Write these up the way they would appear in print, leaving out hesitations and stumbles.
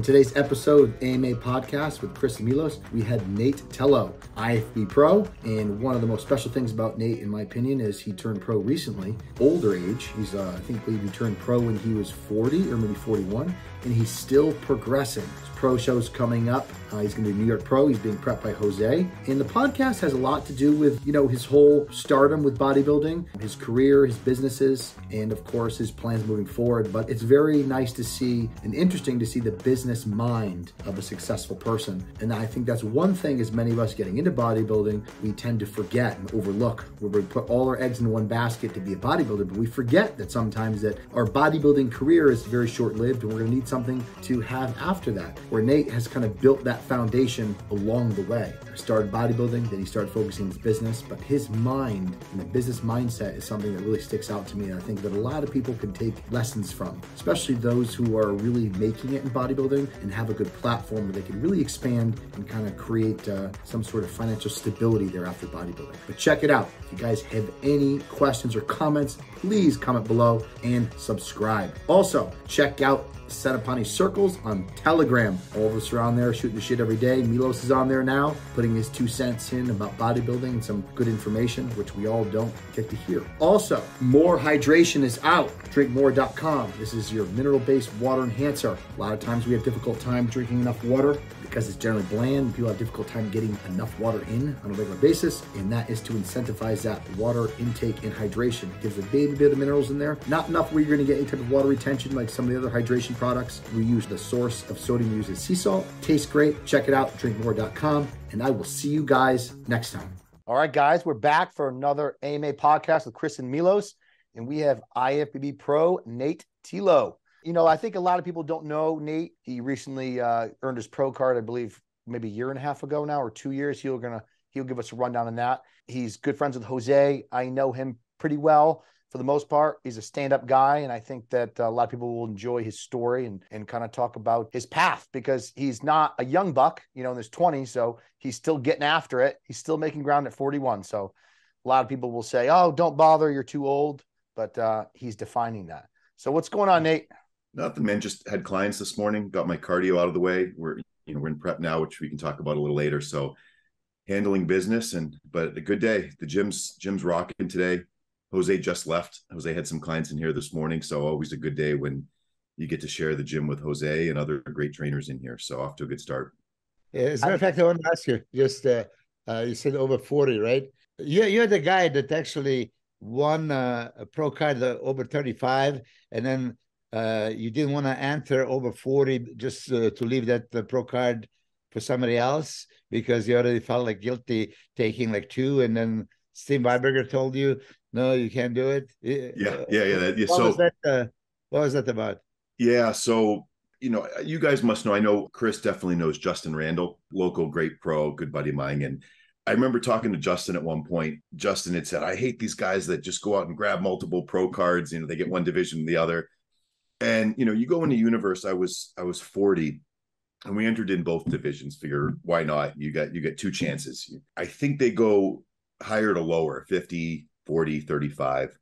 today's episode of AMA Podcast with Chris and Milos, we had Nate Telow, IFBB Pro. And one of the most special things about Nate, in my opinion, is he turned pro recently. Older age. He's, I believe he turned pro when he was 40 or maybe 41. And he's still progressing. His pro show's coming up. He's going to do New York Pro. He's being prepped by Jose. And the podcast has a lot to do with, his whole stardom with bodybuilding, his career, his businesses, and of course, his plans moving forward. But it's very nice to see and interesting to see the business mind of a successful person. And I think that's one thing, as many of us getting into bodybuilding, we tend to forget and overlook, where we put all our eggs in one basket to be a bodybuilder, but we forget that sometimes that our bodybuilding career is very short-lived and we're going to need something to have after that, where Nate has kind of built that foundation along the way. He started bodybuilding, then he started focusing on his business, but his mind and the business mindset is something that really sticks out to me, and I think that a lot of people can take lessons from, especially those who are really making it in bodybuilding and have a good platform where they can really expand and kind of create some sort of financial stability there after bodybuilding. But check it out. If you guys have any questions or comments, please comment below and subscribe. Also, check out Senapani Circles on Telegram. All of us are on there shooting the shit every day. Milos is on there now, putting his 2 cents in about bodybuilding and some good information, which we all don't get to hear. Also, More Hydration is out. Drinkmore.com. This is your mineral-based water enhancer. A lot of times we have difficult time drinking enough water because it's generally bland. People have difficult time getting enough water in on a regular basis, and that is to incentivize that water intake and hydration. It gives a baby bit of minerals in there. Not enough where you're going to get any type of water retention like some of the other hydration products. We use the source of sodium used as sea salt. Tastes great. Check it out, drinkmore.com, and I will see you guys next time. All right, guys, we're back for another AMA podcast with Chris and Milos, and we have IFBB Pro Nate Telow. I think a lot of people don't know Nate. He recently earned his pro card, I believe, maybe a year and a half ago now, or 2 years. He'll give us a rundown on that. He's good friends with Jose. I know him pretty well. For the most part, he's a stand-up guy, and I think that a lot of people will enjoy his story and kind of talk about his path, because he's not a young buck, in his 20s, so he's still getting after it. He's still making ground at 41. So a lot of people will say, oh, don't bother, you're too old, but he's defining that. So what's going on, Nate? Nothing, man. Just had clients this morning, got my cardio out of the way. We're in prep now, which we can talk about a little later. So handling business, but a good day. The gym's rocking today. Jose just left. Jose had some clients in here this morning. So always a good day when you get to share the gym with Jose and other great trainers in here. So off to a good start. Yeah, as a matter of fact, I want to ask you, just you said over 40, right? You're the guy that actually won a pro card over 35, and then you didn't want to enter over 40 just to leave that pro card for somebody else because you already felt like guilty taking like 2, and then Steve Weiberger told you, no, you can't do it. Yeah. What was that about? Yeah. So, you guys must know, I know Chris definitely knows Justin Randall, local great pro, good buddy of mine. And I remember talking to Justin at one point. Justin had said, I hate these guys that just go out and grab multiple pro cards. They get one division and the other. And, you go into Universe, I was 40 and we entered in both divisions. Figure, why not? You get 2 chances. I think they go higher to lower, 50, 40, 35.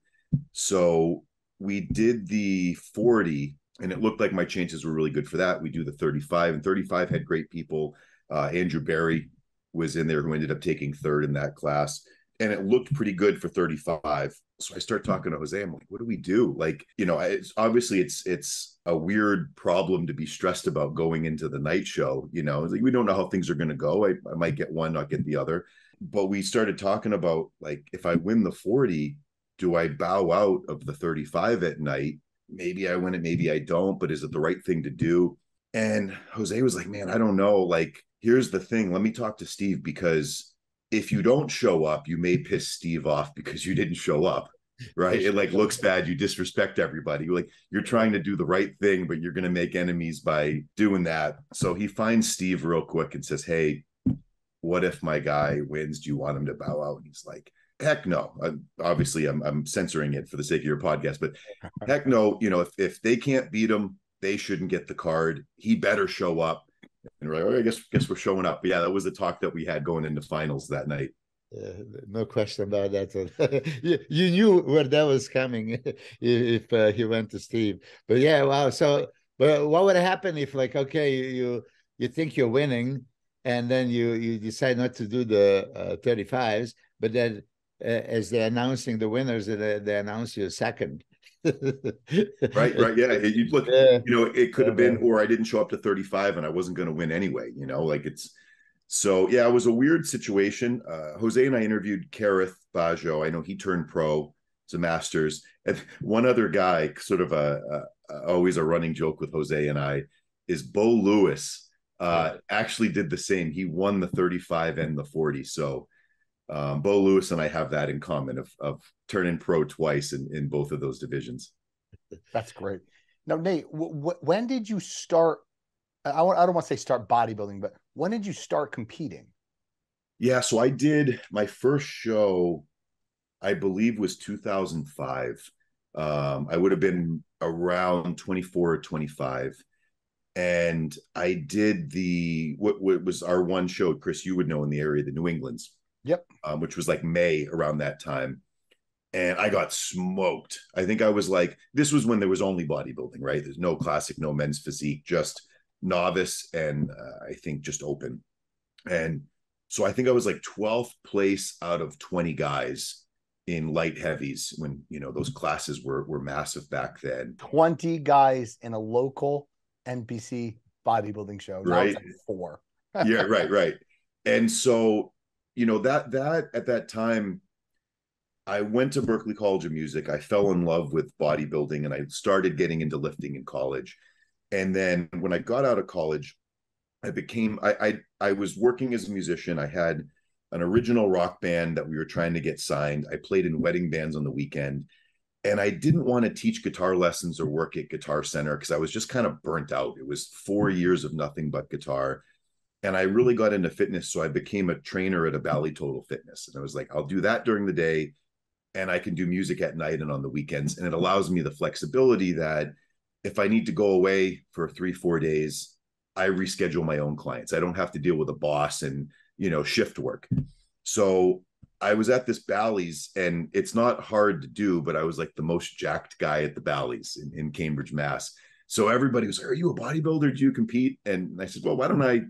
So we did the 40 and it looked like my chances were really good for that. We do the 35, and 35 had great people. Andrew Barry was in there, who ended up taking 3rd in that class. And it looked pretty good for 35. So I start talking to Jose. I'm like, what do we do? It's obviously it's a weird problem to be stressed about going into the night show. We don't know how things are going to go. I might get one, not get the other. But we started talking about, if I win the 40, do I bow out of the 35 at night? Maybe I win it, maybe I don't, but is it the right thing to do? And Jose was like, man, I don't know. Here's the thing. Let me talk to Steve, because if you don't show up, you may piss Steve off because you didn't show up, right? It looks bad. You disrespect everybody. You're trying to do the right thing, but you're going to make enemies by doing that. So he finds Steve real quick and says, hey, what if my guy wins? Do you want him to bow out? And he's like, heck no. Obviously, I'm censoring it for the sake of your podcast, but heck no. If they can't beat him, they shouldn't get the card. He better show up. And we're like, oh, I guess we're showing up. But yeah, that was the talk that we had going into finals that night. No question about that. You knew where that was coming if he went to Steve. But yeah, wow. So But what would happen if, like, okay, you think you're winning, and then you decide not to do the 35s, but then as they're announcing the winners, they announce you second. Right. Yeah. You look, Yeah. it could have been, or I didn't show up to 35 and I wasn't going to win anyway, like so yeah, it was a weird situation. Jose and I interviewed Kareth Baggio. I know he turned pro. It's a master's. And one other guy, sort of always a running joke with Jose and I, is Bo Lewis. Actually did the same. He won the 35 and the 40. So Bo Lewis and I have that in common of turning pro twice in both of those divisions. That's great. Now, Nate, when did you start? I don't want to say start bodybuilding, but when did you start competing? Yeah, so I did my first show, I believe, was 2005. I would have been around 24 or 25. And I did what was our one show, Chris, you would know in the area, the New England's. Yep. Which was like May around that time. And I got smoked. I think I was like, this was when there was only bodybuilding, right? There's no classic, no men's physique, just novice and I think just open. And so I think I was like 12th place out of 20 guys in light heavies when, those classes were massive back then. 20 guys in a local NBC bodybuilding show. Now Right. It's like 4. Yeah, right. And so, that at that time, I went to Berklee College of Music. I fell in love with bodybuilding and I started getting into lifting in college. And then when I got out of college, I was working as a musician. I had an original rock band that we were trying to get signed. I played in wedding bands on the weekend. And I didn't want to teach guitar lessons or work at Guitar Center because I was just kind of burnt out. It was 4 years of nothing but guitar. And I really got into fitness. So I became a trainer at a Bally Total Fitness. And I was like, I'll do that during the day and I can do music at night and on the weekends. And it allows me the flexibility that if I need to go away for 3-4 days, I reschedule my own clients. I don't have to deal with a boss and, shift work. So I was at this Bally's and it's not hard to do, but I was like the most jacked guy at the Bally's in Cambridge, Mass. So everybody was like, are you a bodybuilder? Do you compete? And I said, well, why don't I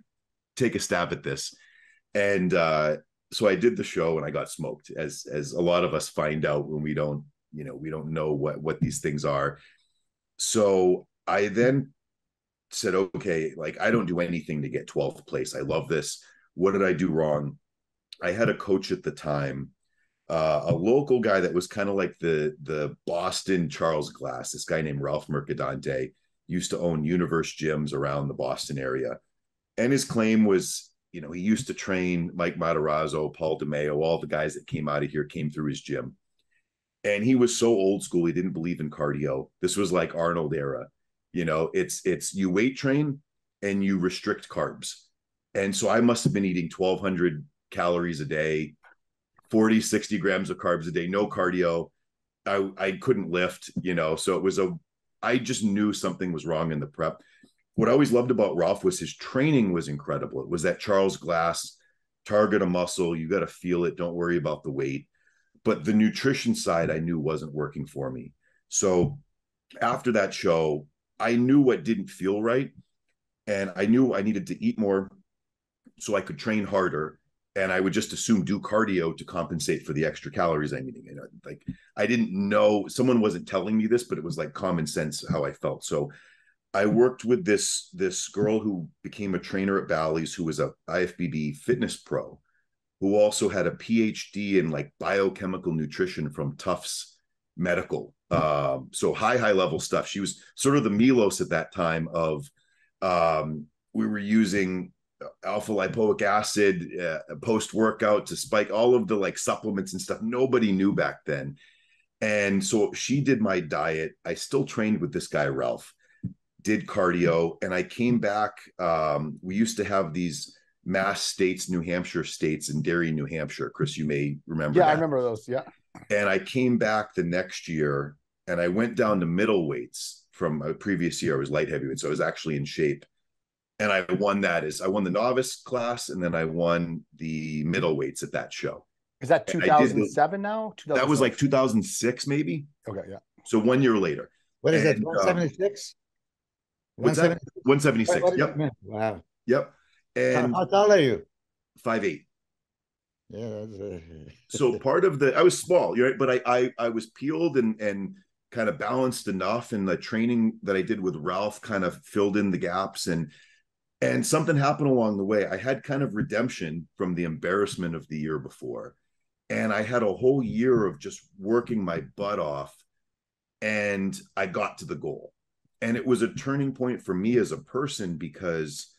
take a stab at this? And so I did the show and I got smoked, as a lot of us find out when we don't know what these things are. So I then said, okay, like I don't do anything to get 12th place. I love this. What did I do wrong? I had a coach at the time, a local guy that was kind of like the Boston Charles Glass. This guy named Ralph Mercadante used to own Universe gyms around the Boston area. And his claim was, he used to train Mike Matarazzo, Paul DeMeo, all the guys that came out of here came through his gym. And he was so old school. He didn't believe in cardio. This was like Arnold era. It's you weight train and you restrict carbs. And so I must have been eating 1,200 calories a day, 40, 60 grams of carbs a day, no cardio. I couldn't lift, so it was I just knew something was wrong in the prep. What I always loved about Ralph was his training was incredible. It was that Charles Glass, target a muscle, you got to feel it, don't worry about the weight. But the nutrition side I knew wasn't working for me. So after that show, I knew what didn't feel right. And I knew I needed to eat more so I could train harder. And I would just assume do cardio to compensate for the extra calories I'm eating. Like I didn't know, someone wasn't telling me this, but it was like common sense how I felt. So I worked with this girl who became a trainer at Bally's, who was a IFBB fitness pro, who also had a PhD in like biochemical nutrition from Tufts Medical. So high level stuff. She was sort of the Milos at that time of we were using alpha lipoic acid post workout to spike all of the like supplements and stuff nobody knew back then. And so she did my diet. I still trained with this guy Ralph, did cardio, and I came back. We used to have these Mass states, New Hampshire states, and Derry, New Hampshire. Chris, you may remember. Yeah, that. I remember those. Yeah. And I came back the next year and I went down to middleweights from a previous year. I was light heavyweight, so I was actually in shape. And I won I won the novice class and then I won the middleweights at that show. Is that 2007 now? That was like 2006, maybe. Okay, yeah. So 1 year later. What is that, 176? What's that? 170. 176. Yep. Wow. Yep. And How tall are you? 5'8". Yeah, So part of I was small, right? But I was peeled and kind of balanced enough, and the training that I did with Ralph kind of filled in the gaps, and something happened along the way. I had kind of redemption from the embarrassment of the year before, and I had a whole year of just working my butt off, and I got to the goal. And it was a turning point for me as a person, because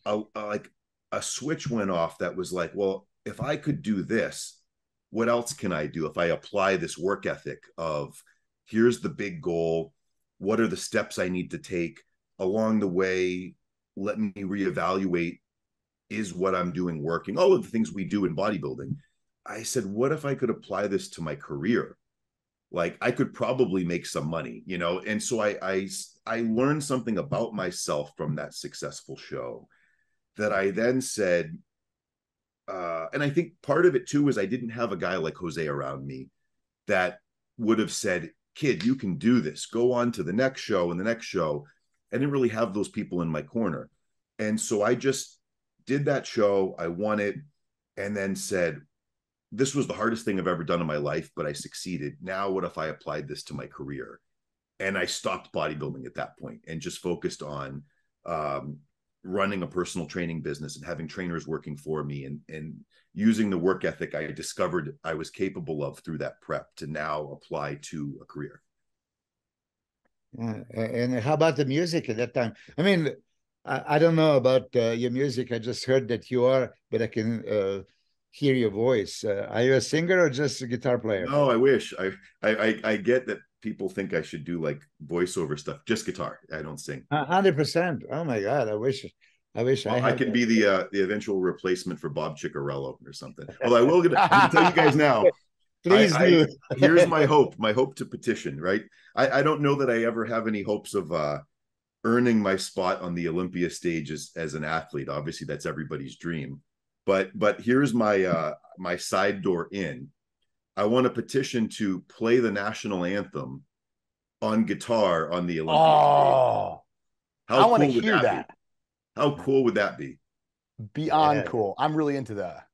like a switch went off that was like, well, if I could do this, what else can I do if I apply this work ethic of here's the big goal, what are the steps I need to take along the way, let me reevaluate, is what I'm doing working, all of the things we do in bodybuilding. I said, what if I could apply this to my career? Like I could probably make some money, you know? And so I learned something about myself from that successful show that I then said, and I think part of it too is I didn't have a guy like Jose around me that would have said, kid, you can do this, go on to the next show and the next show. I didn't really have those people in my corner. And so I just did that show, I won it, and then said, this was the hardest thing I've ever done in my life, but I succeeded. Now, what if I applied this to my career? And I stopped bodybuilding at that point and just focused on running a personal training business and having trainers working for me, and using the work ethic I discovered I was capable of through that prep to now apply to a career. And how about the music at that time? I mean, I don't know about your music. I just heard that you are, but I can hear your voice. Are you a singer or just a guitar player? No, I wish. I get that people think I should do like voiceover stuff. Just guitar. I don't sing. 100%. Oh my God. I wish I could be the eventual replacement for Bob Ciccarello or something. Although I'm gonna tell you guys now. Please do. Here's my hope to petition, right? I don't know that I ever have any hopes of earning my spot on the Olympia stage as an athlete. Obviously, that's everybody's dream. But here's my my side door in. I want to petition to play the national anthem on guitar on the Olympia stage. I want to hear that. How cool would that be? Beyond cool. I'm really into that.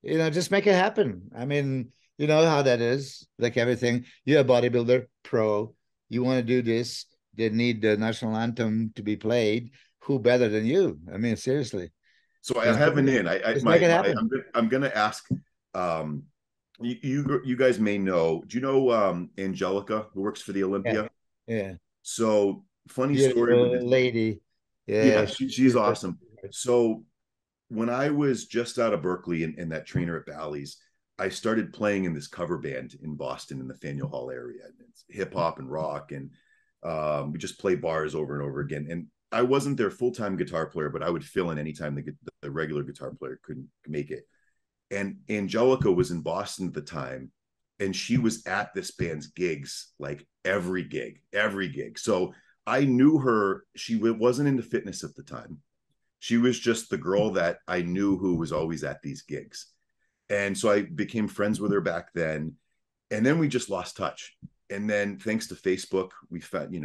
Just make it happen. I mean, you know how that is. Like everything, you're a bodybuilder, pro. You want to do this. They need the national anthem to be played. Who better than you? I mean, seriously. So I have an in. I'm going to ask. You guys may know. Do you know Angelica, who works for the Olympia? Yeah. So funny story with this lady. Yeah, she's awesome. So when I was just out of Berkeley and that trainer at Bally's, I started playing in this cover band in Boston in the Faneuil Hall area. It's hip hop and rock, and we just play bars over and over again. And I wasn't their full-time guitar player, but I would fill in anytime the regular guitar player couldn't make it. And Angelica was in Boston at the time, and she was at this band's gigs, like every gig. So I knew her. She wasn't into fitness at the time. She was just the girl that I knew who was always at these gigs. And so I became friends with her back then. And then we just lost touch. And then thanks to Facebook, we found,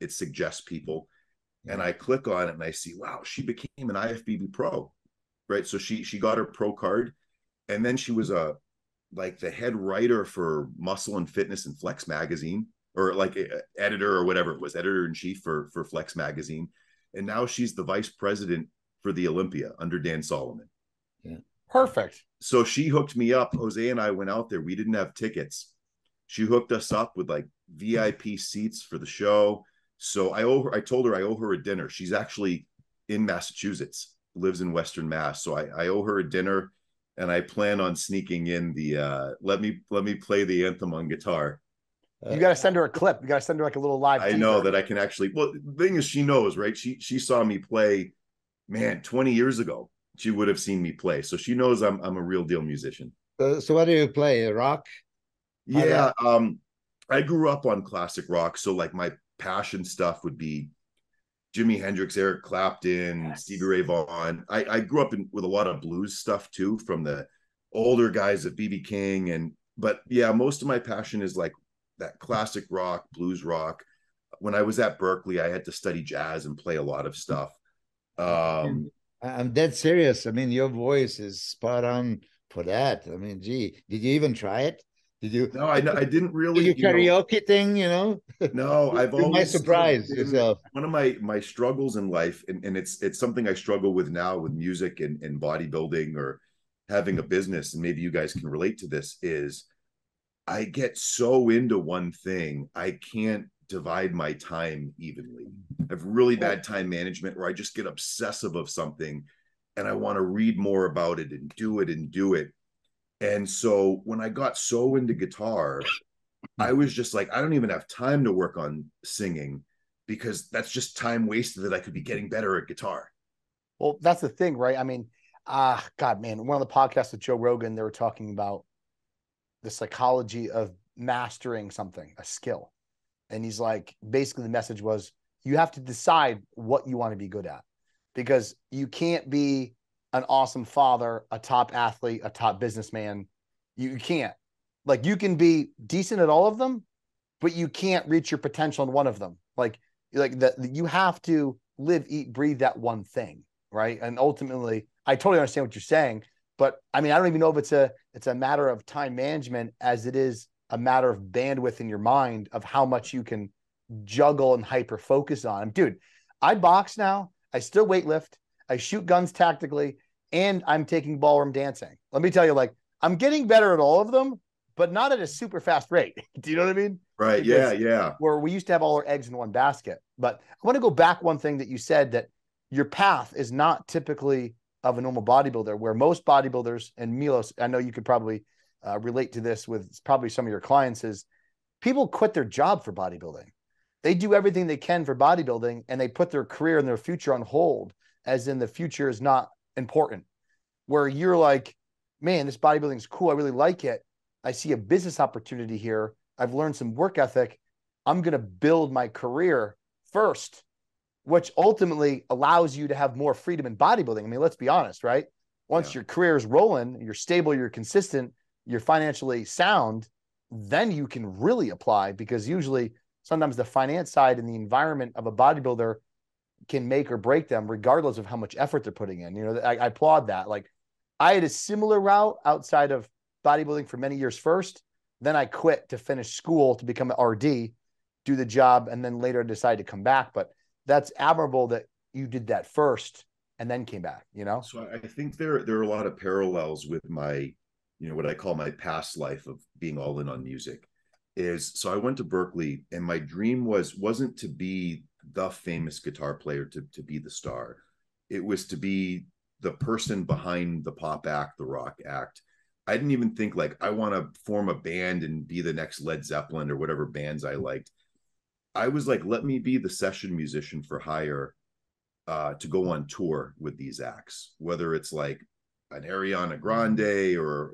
it suggests people. And I click on it and I see, wow, she became an IFBB pro, right? So she got her pro card. And then she was like the head writer for Muscle and Fitness and Flex magazine, or like editor or whatever it was, editor in chief for Flex magazine. And now she's the vice president for the Olympia under Dan Solomon. Yeah. Perfect. So she hooked me up. Jose and I went out there. We didn't have tickets. She hooked us up with like VIP seats for the show. So I told her I owe her a dinner. She's actually in Massachusetts, lives in Western Mass. So I owe her a dinner, and I plan on sneaking in the let me play the anthem on guitar. You got to send her a clip. You got to send her like a little live. I know that I can actually. Well, the thing is, she knows, right? She saw me play, man, 20 years ago. She would have seen me play, so she knows I'm a real deal musician. So what do you play? Rock? Yeah, I grew up on classic rock, so like my passion stuff would be Jimi Hendrix, Eric Clapton, Stevie Ray Vaughan. I grew up with a lot of blues stuff too, from the older guys of BB King, but yeah, most of my passion is like that classic rock, blues rock. when I was at Berkeley, I had to study jazz and play a lot of stuff. I'm dead serious. I mean, your voice is spot on for that. I mean, gee, did you even try it? Did you? No, I didn't really. Did you karaoke thing? You know? No, I've You might always surprise been yourself. one of my struggles in life, and it's something I struggle with now with music and bodybuilding or having a business, and maybe you guys can relate to this, is I get so into one thing, I can't divide my time evenly. I have really bad time management where I just get obsessive of something and I want to read more about it and do it and do it. And so when I got so into guitar, I was just like, I don't even have time to work on singing because that's just time wasted that I could be getting better at guitar. Well, that's the thing, right? I mean, God, man, one of the podcasts with Joe Rogan, they were talking about the psychology of mastering something, a skill. And he's like, basically the message was, you have to decide what you want to be good at, because you can't be an awesome father, a top athlete, a top businessman. You can't. Like, you can be decent at all of them, but you can't reach your potential in one of them. Like you have to live, eat, breathe that one thing, right? And ultimately, I totally understand what you're saying, but I mean, I don't even know if it's a matter of time management as it is a matter of bandwidth in your mind of how much you can juggle and hyper focus on. Dude, I box now. I still weightlift. I shoot guns tactically, and I'm taking ballroom dancing. Let me tell you, like, I'm getting better at all of them, but not at a super fast rate. Do you know what I mean? Right. Because Yeah. where we used to have all our eggs in one basket. But I want to go back one thing that you said, that your path is not typically of a normal bodybuilder, where most bodybuilders, and Milos, I know you could probably relate to this with probably some of your clients, is people quit their job for bodybuilding. They do everything they can for bodybuilding, and they put their career and their future on hold, as in the future is not important. Where you're like, man, this bodybuilding is cool. I really like it. I see a business opportunity here. I've learned some work ethic. I'm going to build my career first, which ultimately allows you to have more freedom in bodybuilding. I mean, let's be honest, right? Once your career is rolling, you're stable, you're consistent, you're financially sound, then you can really apply, because usually sometimes the finance side and the environment of a bodybuilder can make or break them regardless of how much effort they're putting in. You know, I applaud that. Like, I had a similar route outside of bodybuilding for many years first. Then I quit to finish school to become an RD, do the job, and then later decide to come back. But that's admirable that you did that first and then came back, you know? So I think there are a lot of parallels with my, what I call my past life of being all in on music. So I went to Berkeley, and my dream wasn't to be the famous guitar player, to be the star. It was to be the person behind the pop act, the rock act. I didn't even think like I want to form a band and be the next Led Zeppelin or whatever bands I liked. I was like, let me be the session musician for hire to go on tour with these acts, whether it's like an Ariana Grande or,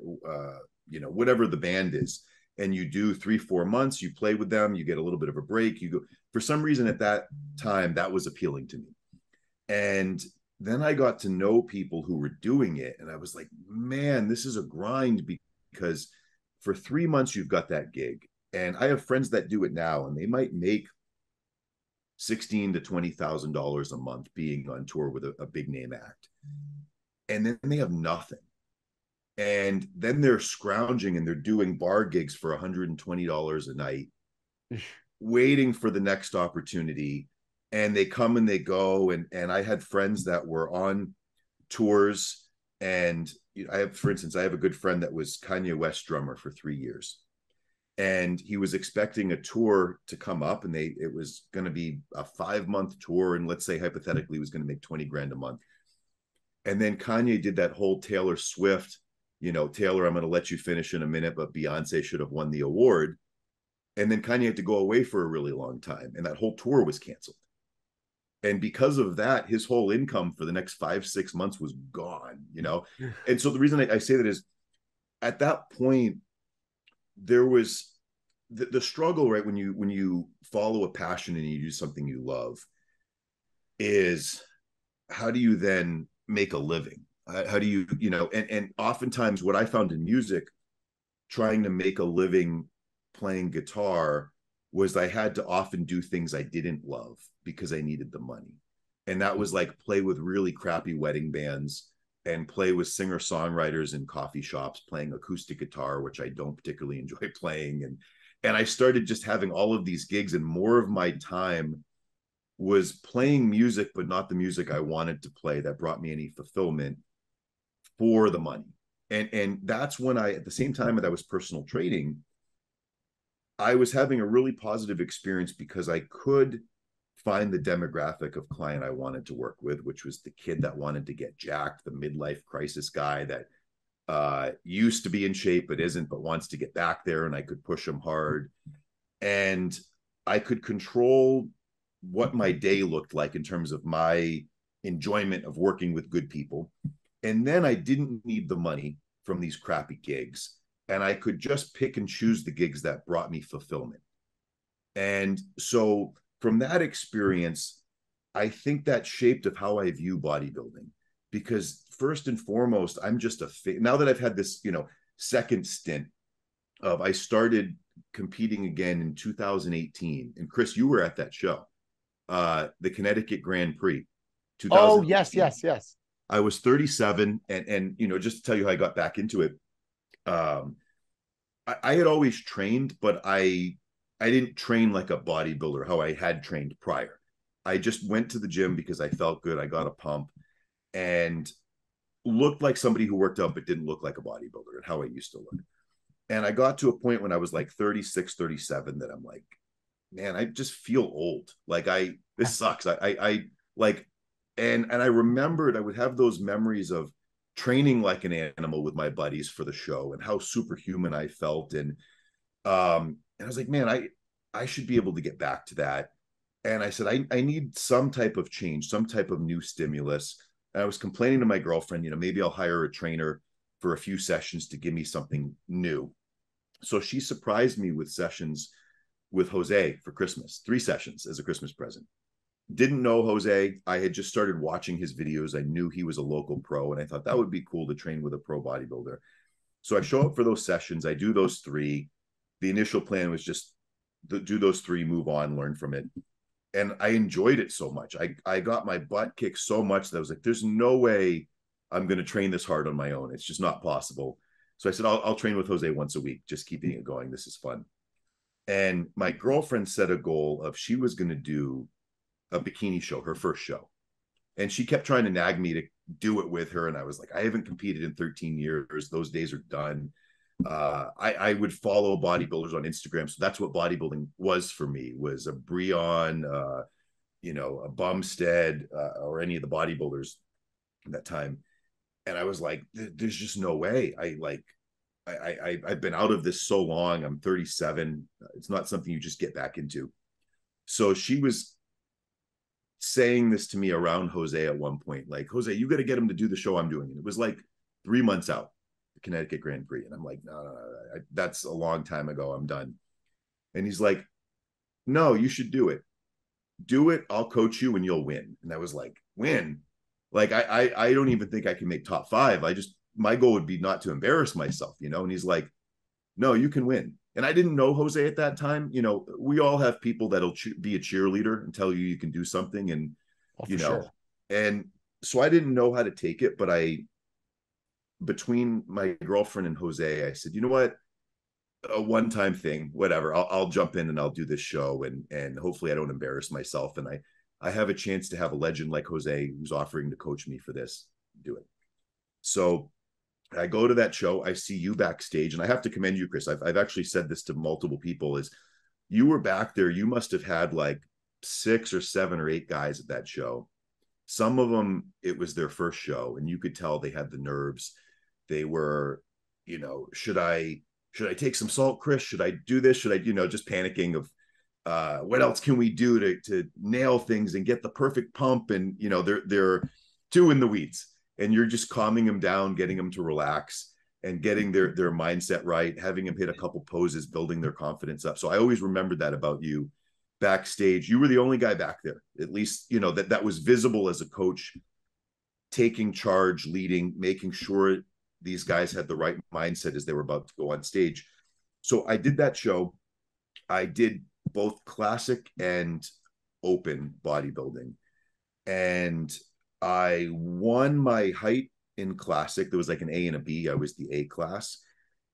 whatever the band is. And you do 3-4 months, you play with them, you get a little bit of a break. You go, for some reason at that time, that was appealing to me. And then I got to know people who were doing it. And I was like, man, this is a grind, because for 3 months, you've got that gig. And I have friends that do it now, and they might make $16,000 to $20,000 a month being on tour with a big name act. And then they have nothing. And then they're scrounging and they're doing bar gigs for $120 a night, waiting for the next opportunity. And they come and they go. And I had friends that were on tours. And for instance, I have a good friend that was Kanye West drummer for 3 years. And he was expecting a tour to come up, and it was going to be a 5-month tour. And let's say hypothetically, he was going to make 20 grand a month. And then Kanye did that whole Taylor Swift, Taylor, I'm going to let you finish in a minute, but Beyonce should have won the award. And then Kanye had to go away for a really long time, and that whole tour was canceled. And because of that, his whole income for the next 5-6 months was gone, And so the reason I say that is, at that point, there was the struggle, right? When you follow a passion and you do something you love, is how do you then make a living? How do you, and oftentimes what I found in music, trying to make a living playing guitar, was I had to often do things I didn't love because I needed the money. And that was like play with really crappy wedding bands and play with singer-songwriters in coffee shops, playing acoustic guitar, which I don't particularly enjoy playing. And I started just having all of these gigs, and more of my time was playing music, but not the music I wanted to play that brought me any fulfillment, for the money. And that's when I, at the same time that I was personal training, I was having a really positive experience because I could find the demographic of client I wanted to work with, which was the kid that wanted to get jacked, the midlife crisis guy that used to be in shape but isn't, but wants to get back there, and I could push him hard. And I could control what my day looked like in terms of my enjoyment of working with good people. And then I didn't need the money from these crappy gigs, and I could just pick and choose the gigs that brought me fulfillment. And so from that experience, I think that shaped of how I view bodybuilding, because first and foremost, I'm just now that I've had this, second stint of, I started competing again in 2018. And Chris, you were at that show, the Connecticut Grand Prix. Oh, yes. I was 37, and just to tell you how I got back into it, I had always trained, but I didn't train like a bodybuilder how I had trained prior. I just went to the gym because I felt good. I got a pump and looked like somebody who worked out, but didn't look like a bodybuilder, and how I used to look. And I got to a point when I was like 36, 37 that I'm like, man, I just feel old. Like this sucks. I like, and I remembered I would have those memories of training like an animal with my buddies for the show and how superhuman I felt. And I was like, man, I should be able to get back to that. And I said, I need some type of change, some type of new stimulus. And I was complaining to my girlfriend, maybe I'll hire a trainer for a few sessions to give me something new. So she surprised me with sessions with Jose for Christmas, 3 sessions as a Christmas present. Didn't know Jose. I had just started watching his videos. I knew he was a local pro, and I thought that would be cool to train with a pro bodybuilder. So I show up for those sessions. I do those 3. The initial plan was just do those 3, move on, learn from it. And I enjoyed it so much. I got my butt kicked so much that I was like, there's no way I'm going to train this hard on my own. It's just not possible. So I said, I'll train with Jose once a week, just keeping it going. This is fun. And my girlfriend set a goal of, she was going to do a bikini show, her first show. And she kept trying to nag me to do it with her. And I was like, I haven't competed in 13 years. Those days are done. I would follow bodybuilders on Instagram. So that's what bodybuilding was for me, was a Breon, a Bumstead, or any of the bodybuilders at that time. And I was like, there's just no way. I've been out of this so long. I'm 37. It's not something you just get back into. So she was saying this to me around Jose at one point, like, Jose, you got to get him to do the show I'm doing. And it was like 3 months out, the Connecticut Grand Prix. And I'm like, no, that's a long time ago. I'm done. And he's like, no, you should do it. Do it. I'll coach you and you'll win. And I was like, win? Like, I don't even think I can make top 5. My goal would be not to embarrass myself, And he's like, no, you can win. And I didn't know Jose at that time. We all have people that'll be a cheerleader and tell you can do something. And, sure. And so I didn't know how to take it, but between my girlfriend and Jose, I said, you know what? A one-time thing, whatever. I'll jump in and I'll do this show, and hopefully I don't embarrass myself. And I have a chance to have a legend like Jose who's offering to coach me for this. Do it. So I go to that show. I see you backstage, and I have to commend you, Chris. I've actually said this to multiple people, is you were back there. You must have had like 6 or 7 or 8 guys at that show. Some of them, it was their first show, and you could tell they had the nerves. They were, should I take some salt, Chris? Should I do this? Should I, just panicking of what else can we do to nail things and get the perfect pump? And, they're too in the weeds. And you're just calming them down, getting them to relax and getting their mindset right, having them hit a couple poses, building their confidence up. So I always remembered that about you backstage. You were the only guy back there, at least, that was visible as a coach, taking charge, leading, making sure these guys had the right mindset as they were about to go on stage. So I did that show. I did both classic and open bodybuilding. And I won my height in classic. There was like an A and a B. I was the A class.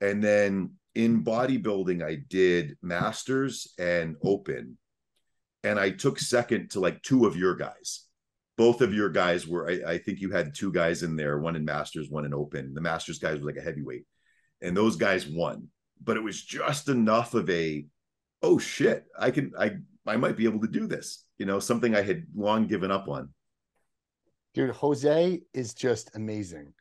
And then in bodybuilding, I did masters and open. And I took second to like two of your guys. Both of your guys were, I think you had two guys in there, one in masters, one in open. The masters guys were like a heavyweight. And those guys won. But it was just enough of a, oh shit, I might be able to do this. You know, something I had long given up on. Dude, Jose is just amazing.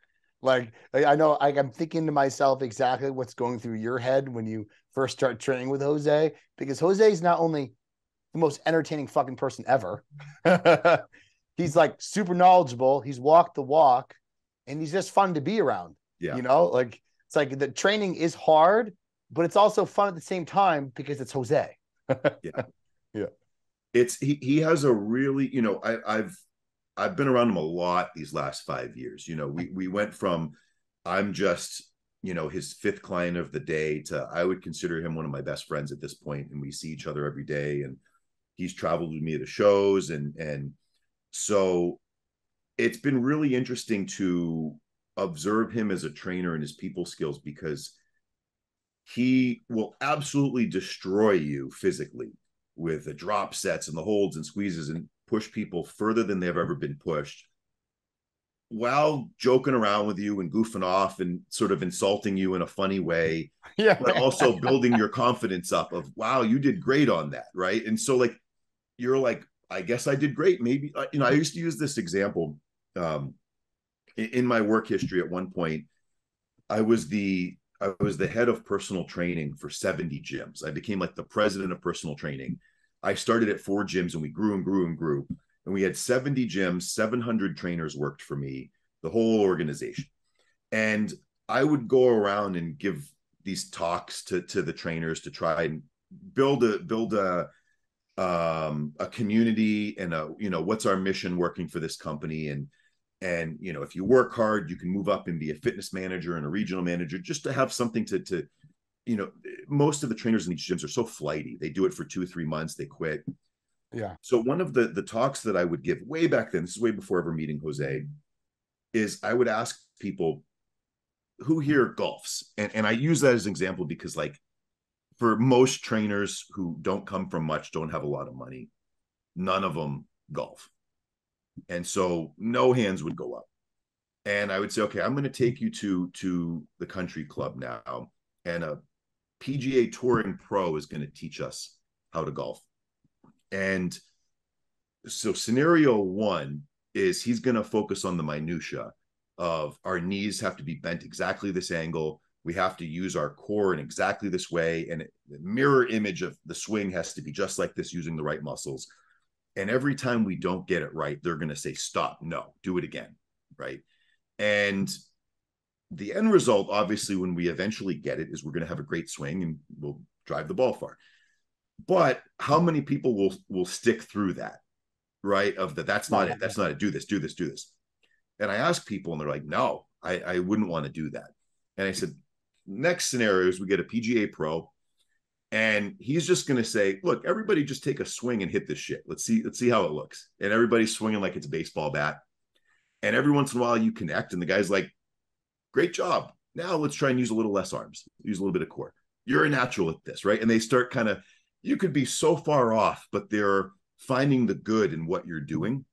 Like I know I'm thinking to myself exactly what's going through your head when you first start training with Jose, because Jose is not only the most entertaining fucking person ever. He's like super knowledgeable. He's walked the walk, and he's just fun to be around. Yeah. You know, like it's like the training is hard, but it's also fun at the same time because it's Jose. Yeah. Yeah. It's he has a really, you know, I've been around him a lot these last 5 years. You know, we went from I'm just, you know, his fifth client of the day to I would consider him one of my best friends at this point, and we see each other every day, and he's traveled with me to shows, and so it's been really interesting to observe him as a trainer and his people skills, because he will absolutely destroy you physically with the drop sets and the holds and squeezes and push people further than they've ever been pushed, while joking around with you and goofing off and sort of insulting you in a funny way. Yeah. But also building your confidence up of, wow, you did great on that. Right. And so like, you're like, I guess I did great. Maybe, you know, I used to use this example in my work history. At one point, I was the head of personal training for 70 gyms. I became like the president of personal training. I started at 4 gyms, and we grew and grew and grew. And we had 70 gyms, 700 trainers worked for me, the whole organization. And I would go around and give these talks to the trainers to try and build a community and you know, what's our mission working for this company. And, you know, if you work hard, you can move up and be a fitness manager and a regional manager, just to have something to, you know, most of the trainers in these gyms are so flighty. They do it for 2 or 3 months, they quit. Yeah. So one of the talks that I would give way back then, this is way before ever meeting Jose, is I would ask people, who here golfs? And I use that as an example because, like, for most trainers who don't come from much, don't have a lot of money, none of them golf. And so no hands would go up. And I would say, okay, I'm going to take you to the country club now, and a PGA touring pro is going to teach us how to golf. And so scenario one is he's going to focus on the minutia of our knees have to be bent exactly this angle. We have to use our core in exactly this way. And the mirror image of the swing has to be just like this, using the right muscles. And every time we don't get it right, they're going to say, stop, no, do it again. Right. And the end result, obviously, when we eventually get it, is we're going to have a great swing and we'll drive the ball far. But how many people will stick through that, right? Of that's not it. That's not it. Do this, do this, do this. And I ask people, and they're like, no, I wouldn't want to do that. And I said, next scenario is we get a PGA pro, and he's just going to say, look, everybody just take a swing and hit this shit. Let's see how it looks. And everybody's swinging like it's a baseball bat. And every once in a while you connect, and the guy's like, great job. Now let's try and use a little less arms, use a little bit of core. You're a natural at this, right? And they start kind of, you could be so far off, but they're finding the good in what you're doing.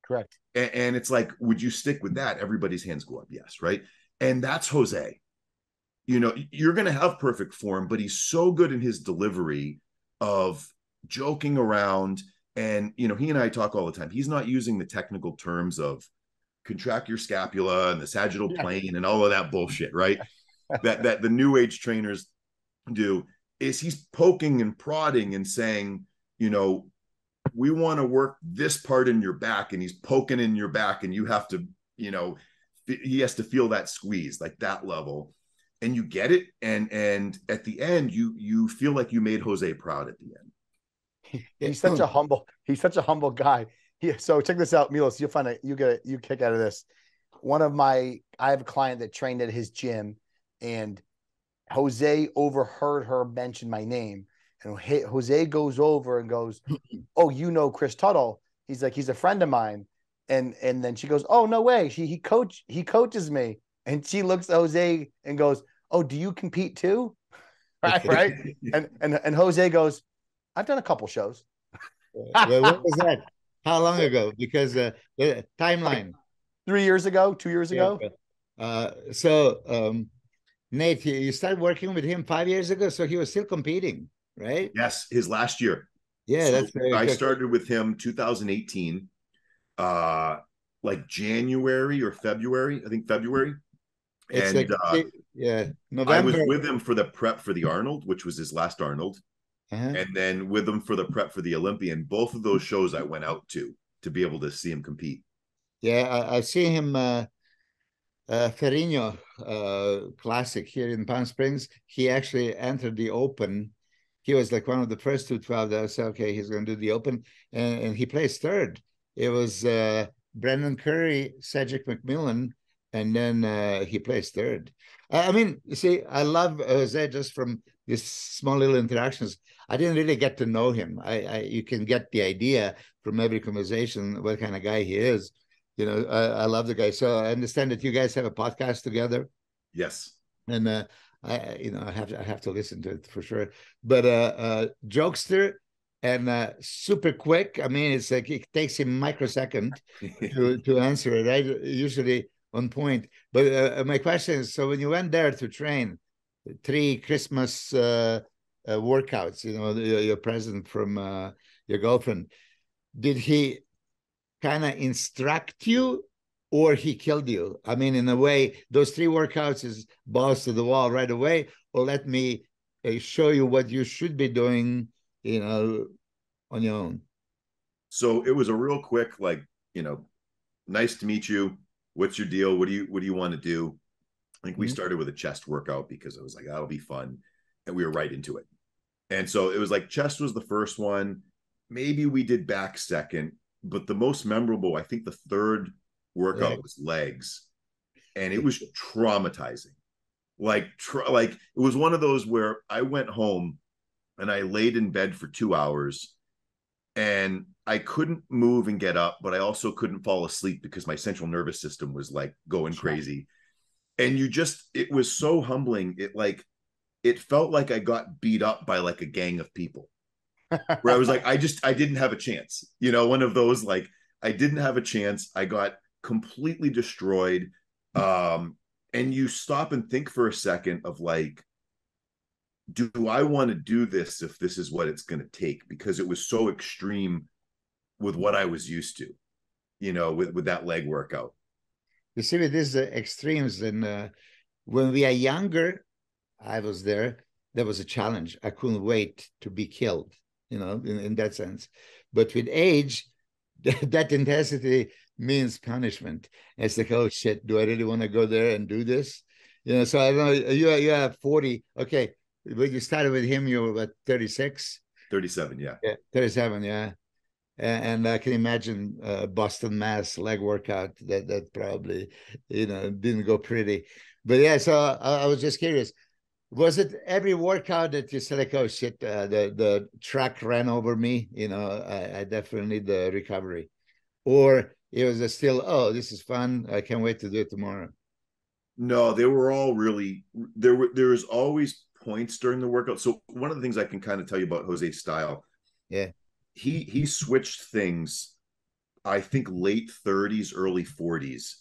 Correct. And it's like, would you stick with that? Everybody's hands go up. Yes. Right. And that's Jose. You know, you're going to have perfect form, but he's so good in his delivery of joking around. And, you know, he and I talk all the time. He's not using the technical terms of contract your scapula and the sagittal plane and all of that bullshit, right? that the new age trainers do. Is he's poking and prodding and saying, you know, we want to work this part in your back, and he's poking in your back, and you have to, you know, he has to feel that squeeze, like that level, and you get it. And at the end, you feel like you made Jose proud at the end. He's such a humble guy. So check this out, Milos. You'll find you kick out of this. I have a client that trained at his gym, and Jose overheard her mention my name, And Jose goes over and goes, "Oh, you know Chris Tuttle?" He's like, "He's a friend of mine." And then she goes, "Oh, no way. He coaches me." And she looks at Jose and goes, "Oh, do you compete too?" Right. And Jose goes, "I've done a couple shows." Well, what was that? How long ago? Because the timeline. 3 years ago, 2 years ago. Nate, you started working with him 5 years ago, so he was still competing, right? Yes, his last year. Yeah, so that's very I good. started with him 2018, like January or February, I think February. It's and November. I was with him for the prep for the Arnold, which was his last Arnold. And then with him for the prep for the Olympia. And both of those shows I went out to be able to see him compete. Yeah, I see him Ferrigno Classic here in Palm Springs. He actually entered the Open. He was like one of the first 212 that I said, okay, he's going to do the Open. And he placed third. It was Brendan Curry, Cedric McMillan, and then he placed third. I mean, you see, I love Jose just from these small little interactions. I didn't really get to know him. You can get the idea from every conversation what kind of guy he is. You know, I love the guy. So I understand that you guys have a podcast together. Yes. And I have to listen to it for sure. But jokester and super quick. I mean, it's like it takes him a microsecond to answer it, right? Usually on point. But my question is, so when you went there to train 3 Christmas workouts, you know, your present from your girlfriend, did he kind of instruct you or he killed you? I mean, in a way, those 3 workouts is balls to the wall right away, or let me show you what you should be doing, you know, on your own. So it was a real quick, like, you know, nice to meet you. What's your deal? What do you want to do? I think we started with a chest workout because I was like, that'll be fun. And we were right into it. And so it was like chest was the first one. Maybe we did back second, but the most memorable, I think the third workout was legs. And it was traumatizing. Like it was one of those where I went home and I laid in bed for 2 hours and I couldn't move and get up, but I also couldn't fall asleep because my central nervous system was like going crazy. And it was so humbling. It felt like I got beat up by like a gang of people where I was like, I didn't have a chance. You know, one of those, like, I didn't have a chance. I got completely destroyed. And you stop and think for a second of like, do I want to do this if this is what it's going to take? Because it was so extreme with what I was used to, you know, with that leg workout. You see, with these extremes, and when we are younger, I was there. That was a challenge. I couldn't wait to be killed, you know, in that sense. But with age, that intensity means punishment. It's like, oh shit, do I really want to go there and do this? You know, so I don't know. You have 40. Okay. When you started with him, you were what, 36? 37, yeah. 37, yeah. And I can imagine Boston, Mass leg workout that probably, you know, didn't go pretty. But yeah, so I was just curious. Was it every workout that you said, like, oh shit, the track ran over me, you know, I definitely need the recovery? Or it was still, oh, this is fun, I can't wait to do it tomorrow? No, they were all really, there was always points during the workout. So one of the things I can kind of tell you about Jose's style, he switched things, I think late 30s, early 40s,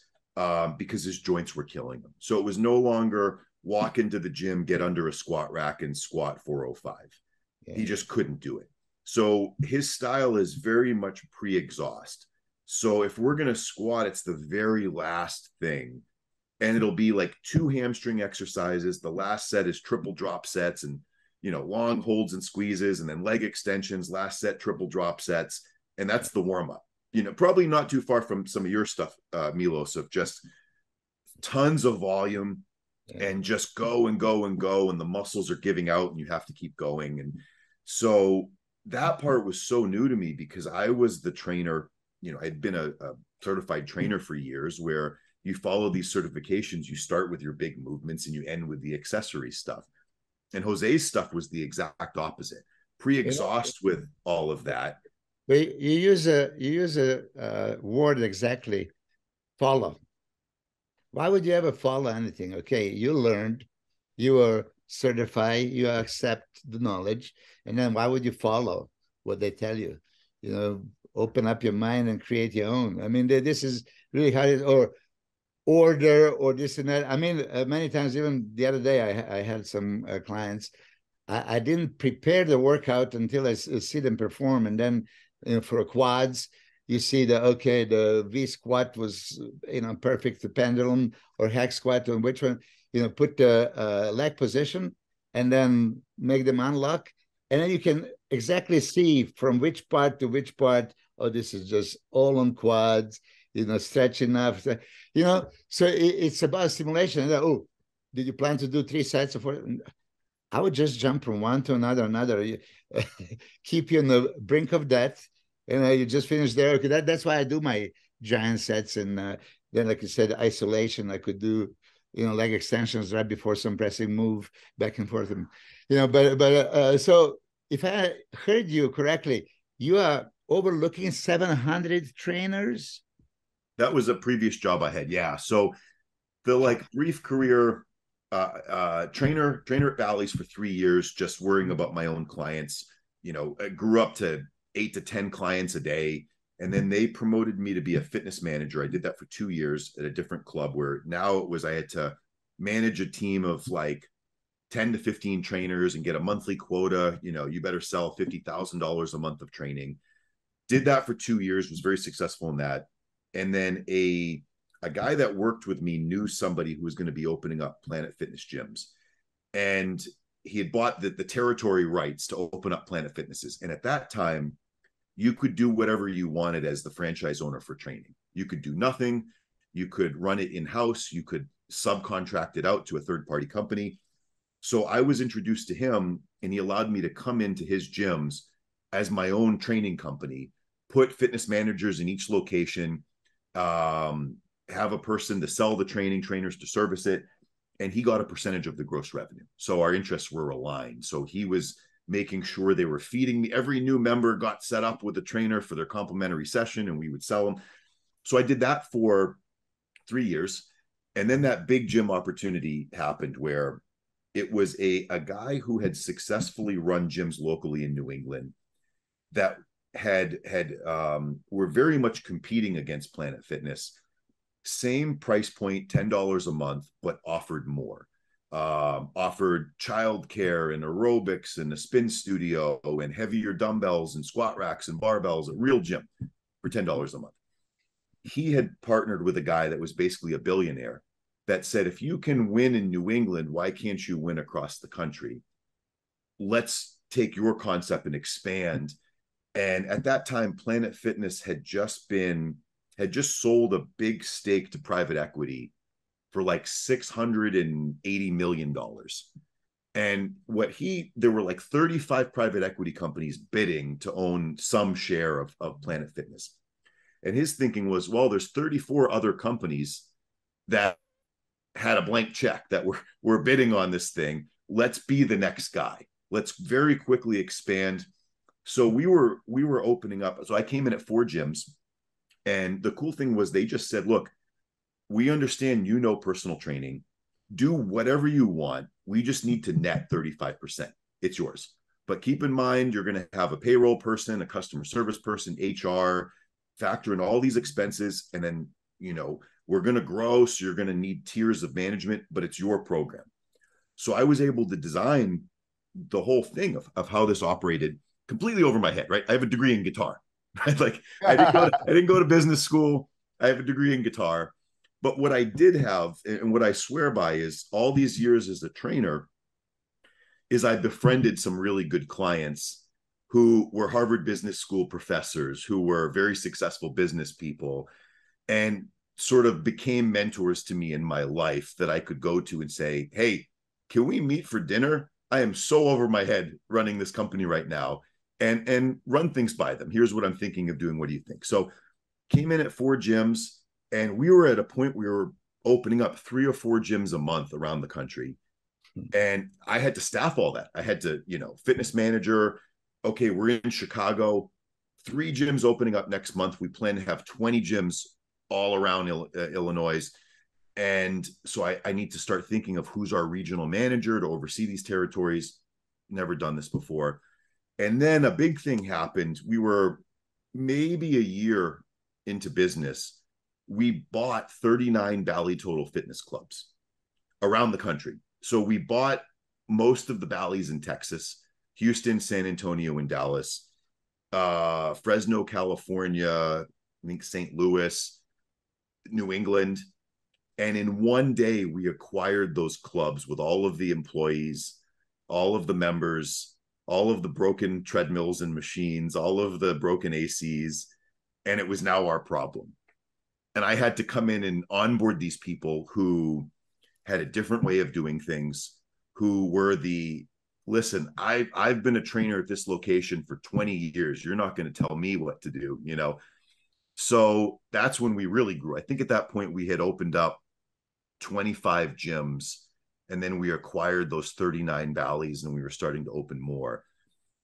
because his joints were killing him. So it was no longer walk into the gym, get under a squat rack and squat 405. He just couldn't do it. So his style is very much pre-exhaust. So if we're going to squat, it's the very last thing. And it'll be like 2 hamstring exercises. The last set is triple drop sets and, you know, long holds and squeezes, and then leg extensions, last set, triple drop sets. And that's the warm up, you know, probably not too far from some of your stuff, Milos, of just tons of volume and just go and go and go. And the muscles are giving out and you have to keep going. And so that part was so new to me because I was the trainer, you know, I'd been a certified trainer for years, where you follow these certifications, you start with your big movements and you end with the accessory stuff. And Jose's stuff was the exact opposite. pre-exhaust with all of that. But you use a word exactly, follow. Why would you ever follow anything? Okay, you learned, you are certified, you accept the knowledge, and then why would you follow what they tell you? You know, open up your mind and create your own. I mean, this is really hard, or order or this and that. I mean, many times, even the other day, I had some clients. I didn't prepare the workout until I see them perform, and then for quads, you see the V squat was perfect, the pendulum or hack squat, and which one, put the leg position and then make them unlock, and then you can exactly see from which part to which part. Oh, this is just all on quads, stretch enough, so it's about simulation. Oh, did you plan to do 3 sets of 4? I would just jump from one to another, keep you on the brink of death, and you just finish there. Okay, that's why I do my giant sets, and then, like you said, isolation. I could do, leg extensions right before some pressing move, back and forth, and so if I heard you correctly, you are overlooking 700 trainers. That was a previous job I had. Yeah. So the brief career, trainer at Bally's for 3 years, just worrying about my own clients. I grew up to 8 to 10 clients a day. And then they promoted me to be a fitness manager. I did that for 2 years at a different club, where now it was, I had to manage a team of 10 to 15 trainers and get a monthly quota. You better sell $50,000 a month of training. Did that for 2 years, was very successful in that. And then a guy that worked with me knew somebody who was going to be opening up Planet Fitness gyms. And he had bought the territory rights to open up Planet Fitnesses. And at that time, you could do whatever you wanted as the franchise owner for training. You could do nothing. You could run it in-house. You could subcontract it out to a third-party company. So I was introduced to him, and he allowed me to come into his gyms as my own training company, put fitness managers in each location, have a person to sell the training, trainers to service it, and he got a percentage of the gross revenue. So our interests were aligned. So he was making sure they were feeding me. Every new member got set up with a trainer for their complimentary session, and we would sell them. So I did that for 3 years. And then that big gym opportunity happened, where it was a guy who had successfully run gyms locally in New England that were very much competing against Planet Fitness. Same price point, $10 a month, but offered more. Offered childcare and aerobics and a spin studio and heavier dumbbells and squat racks and barbells, a real gym for $10 a month. He had partnered with a guy that was basically a billionaire that said, if you can win in New England, why can't you win across the country? Let's take your concept and expand. And at that time, Planet Fitness had just sold a big stake to private equity for $680 million. And there were 35 private equity companies bidding to own some share of Planet Fitness. And his thinking was, well, there's 34 other companies that had a blank check that were bidding on this thing. Let's be the next guy. Let's very quickly expand. So we were opening up. So I came in at 4 gyms. And the cool thing was, they just said, look, we understand personal training. Do whatever you want. We just need to net 35%. It's yours. But keep in mind, you're going to have a payroll person, a customer service person, HR, factor in all these expenses. And then, we're going to grow. So you're going to need tiers of management, but it's your program. So I was able to design the whole thing of how this operated completely over my head, right? I have a degree in guitar. Right? I didn't go to business school. I have a degree in guitar. But what I did have, and what I swear by, is all these years as a trainer, is I befriended some really good clients who were Harvard Business School professors, who were very successful business people, and sort of became mentors to me in my life that I could go to and say, hey, can we meet for dinner? I am so over my head running this company right now, and run things by them. Here's what I'm thinking of doing. What do you think? So came in at 4 gyms, and we were at a point where we were opening up 3 or 4 gyms a month around the country. And I had to staff all that. I had to, fitness manager, okay, we're in Chicago, 3 gyms opening up next month. We plan to have 20 gyms all around Illinois. And so I need to start thinking of who's our regional manager to oversee these territories. Never done this before. And then a big thing happened. We were maybe a year into business. We bought 39 Bally Total fitness clubs around the country. So we bought most of the Bally's in Texas, Houston, San Antonio, and Dallas, Fresno, California, I think St. Louis, New England. And in one day, we acquired those clubs with all of the employees, all of the members, all of the broken treadmills and machines, all of the broken ACs. And it was now our problem. And I had to come in and onboard these people who had a different way of doing things, who were listen, I've been a trainer at this location for 20 years. You're not going to tell me what to do, you know? So that's when we really grew. I think at that point we had opened up 25 gyms, and then we acquired those 39 Bally's, and we were starting to open more.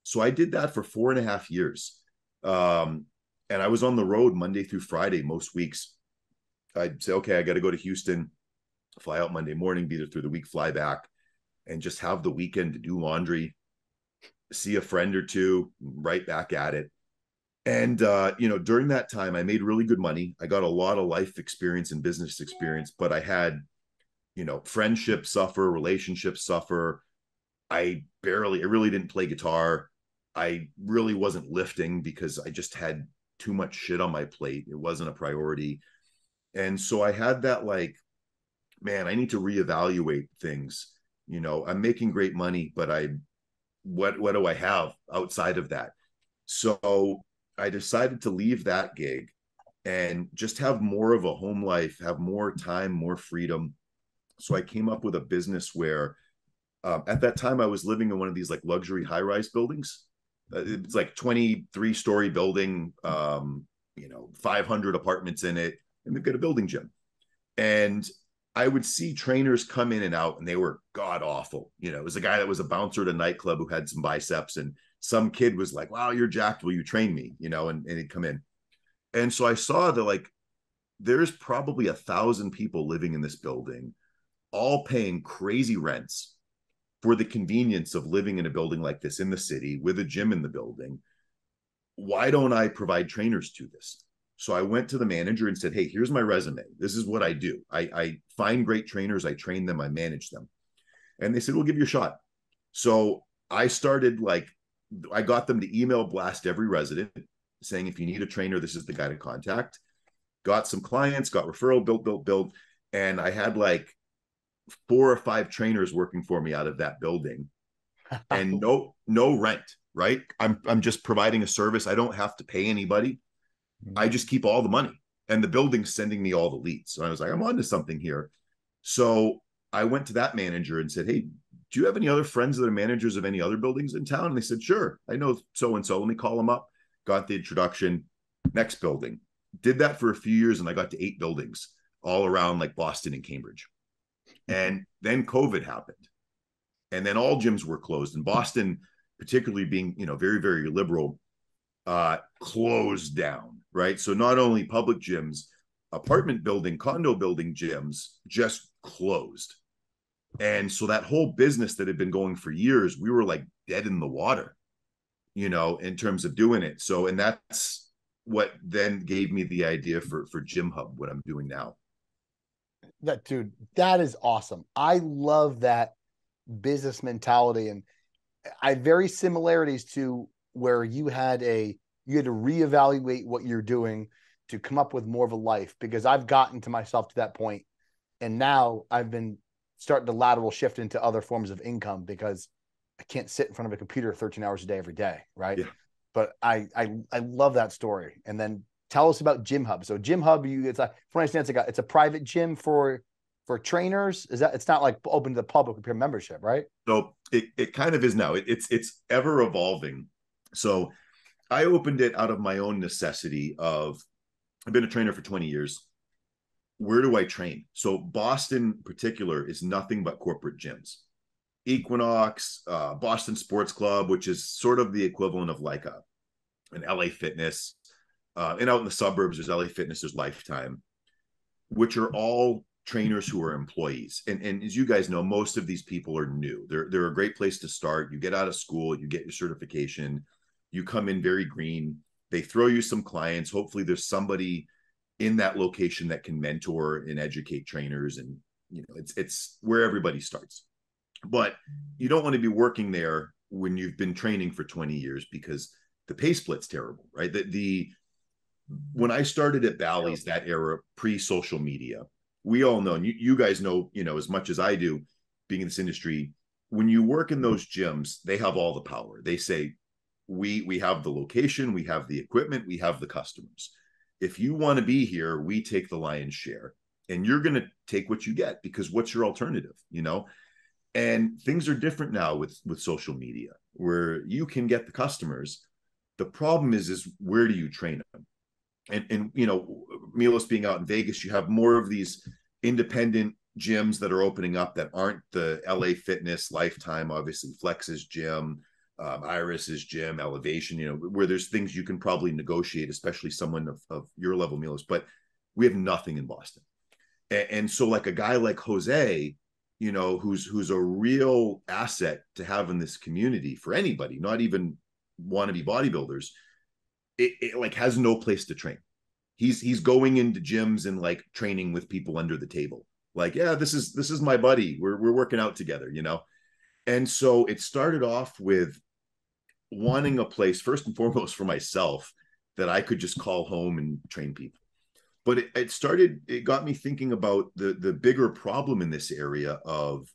So I did that for 4.5 years. And I was on the road Monday through Friday, most weeks. I'd say, okay, I got to go to Houston, fly out Monday morning, be there through the week, fly back, and just have the weekend to do laundry, see a friend or two, right back at it. And, during that time, I made really good money. I got a lot of life experience and business experience, but I had, friendships suffer, relationships suffer. I really didn't play guitar. I really wasn't lifting because I just had too much shit on my plate. It wasn't a priority. And so I had that man, I need to reevaluate things. I'm making great money, but what do I have outside of that? So I decided to leave that gig and just have more of a home life, have more time, more freedom. So I came up with a business where at that time I was living in one of these luxury high-rise buildings. It's 23-story building, 500 apartments in it, and they've got a building gym. And I would see trainers come in and out, and they were god awful. It was a guy that was a bouncer at a nightclub who had some biceps, and some kid was like, wow, you're jacked. Will you train me? And he'd come in. And so I saw that there's probably 1,000 people living in this building, all paying crazy rents for the convenience of living in a building like this in the city with a gym in the building. Why don't I provide trainers to this? So I went to the manager and said, hey, here's my resume. This is what I do. I find great trainers. I train them. I manage them. And they said, we'll give you a shot. So I started I got them to email blast every resident saying, if you need a trainer, this is the guy to contact. Got some clients, got referral, built. And I had 4 or 5 trainers working for me out of that building and no rent, right? I'm just providing a service. I don't have to pay anybody. I just keep all the money, and the building's sending me all the leads. So I was like, I'm onto something here. So I went to that manager and said, hey, do you have any other friends that are managers of any other buildings in town? And they said, sure, I know so-and-so. Let me call them up. Got the introduction. Next building. Did that for a few years, and I got to 8 buildings all around Boston and Cambridge. And then COVID happened. And then all gyms were closed. And Boston, particularly being, very, very liberal, closed down, right? So not only public gyms, apartment building, condo building gyms just closed. And so that whole business that had been going for years, we were dead in the water, in terms of doing it. So, and that's what then gave me the idea for GymHub, what I'm doing now. That is awesome. I love that business mentality. And I very similarities to where you had to reevaluate what you're doing to come up with more of a life, because I've gotten to myself to that point, and now I've been starting to lateral shift into other forms of income because I can't sit in front of a computer 13 hours a day every day. Right. Yeah. But I love that story. And then tell us about GymHub. So GymHub, it's a private gym for trainers. It's not open to the public with your membership, right? So it kind of is now. It's ever evolving. So I opened it out of my own necessity of, I've been a trainer for 20 years. Where do I train? So Boston in particular is nothing but corporate gyms. Equinox, Boston Sports Club, which is sort of the equivalent of like an LA Fitness. And out in the suburbs, there's LA Fitness, there's Lifetime, which are all trainers who are employees. And as you guys know, most of these people are new. They're a great place to start. You get out of school, you get your certification, you come in very green. They throw you some clients. Hopefully there's somebody in that location that can mentor and educate trainers. And, it's where everybody starts. But you don't want to be working there when you've been training for 20 years because the pay split's terrible, right? When I started at Bally's, that era, pre-social media, we all know, and you guys know, as much as I do, being in this industry, when you work in those gyms, they have all the power. They say, we have the location, we have the equipment, we have the customers. If you want to be here, we take the lion's share, and you're going to take what you get, because what's your alternative, And things are different now with social media, where you can get the customers. The problem is where do you train them? And Milos being out in Vegas, you have more of these independent gyms that are opening up that aren't the LA Fitness, Lifetime, obviously Flex's gym, Iris's gym, Elevation, where there's things you can probably negotiate, especially someone of your level, Milos. But we have nothing in Boston. And so like a guy like Jose, who's a real asset to have in this community for anybody, not even wannabe bodybuilders, it like has no place to train. He's going into gyms and like training with people under the table. Like, yeah, this is my buddy. We're working out together, And so it started off with wanting a place, first and foremost, for myself, that I could just call home and train people. But it got me thinking about the bigger problem in this area of,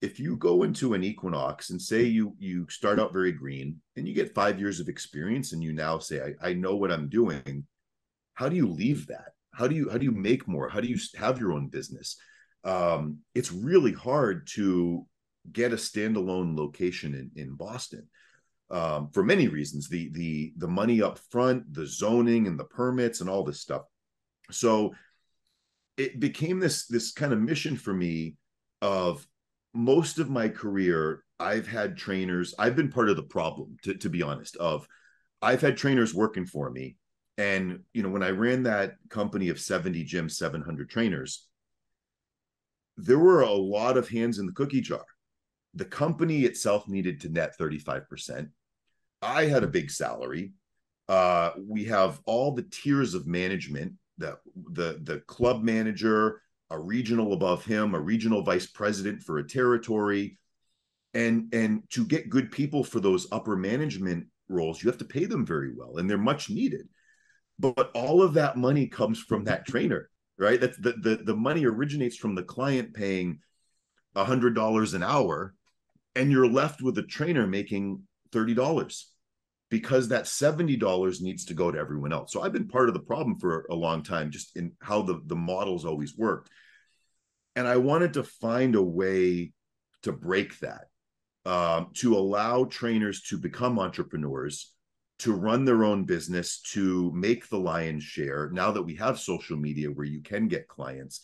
if you go into an Equinox and say you start out very green and you get 5 years of experience and you now say, I know what I'm doing. How do you leave that? How do you make more? How do you have your own business? It's really hard to get a standalone location in Boston, for many reasons. The money up front, the zoning and the permits and all this stuff. So it became this kind of mission for me of, most of my career, I've had trainers. I've been part of the problem, to be honest, I've had trainers working for me. And, when I ran that company of 70 gyms, 700 trainers, there were a lot of hands in the cookie jar. The company itself needed to net 35%. I had a big salary. We have all the tiers of management, the club manager, a regional above him, a regional vice president for a territory. And to get good people for those upper management roles, you have to pay them very well, and they're much needed. But all of that money comes from that trainer, right? That's the money originates from the client paying $100 an hour, and you're left with a trainer making $30, because that $70 needs to go to everyone else. So I've been part of the problem for a long time, just in how the models always worked. And I wanted to find a way to break that, to allow trainers to become entrepreneurs, to run their own business, to make the lion's share, now that we have social media where you can get clients.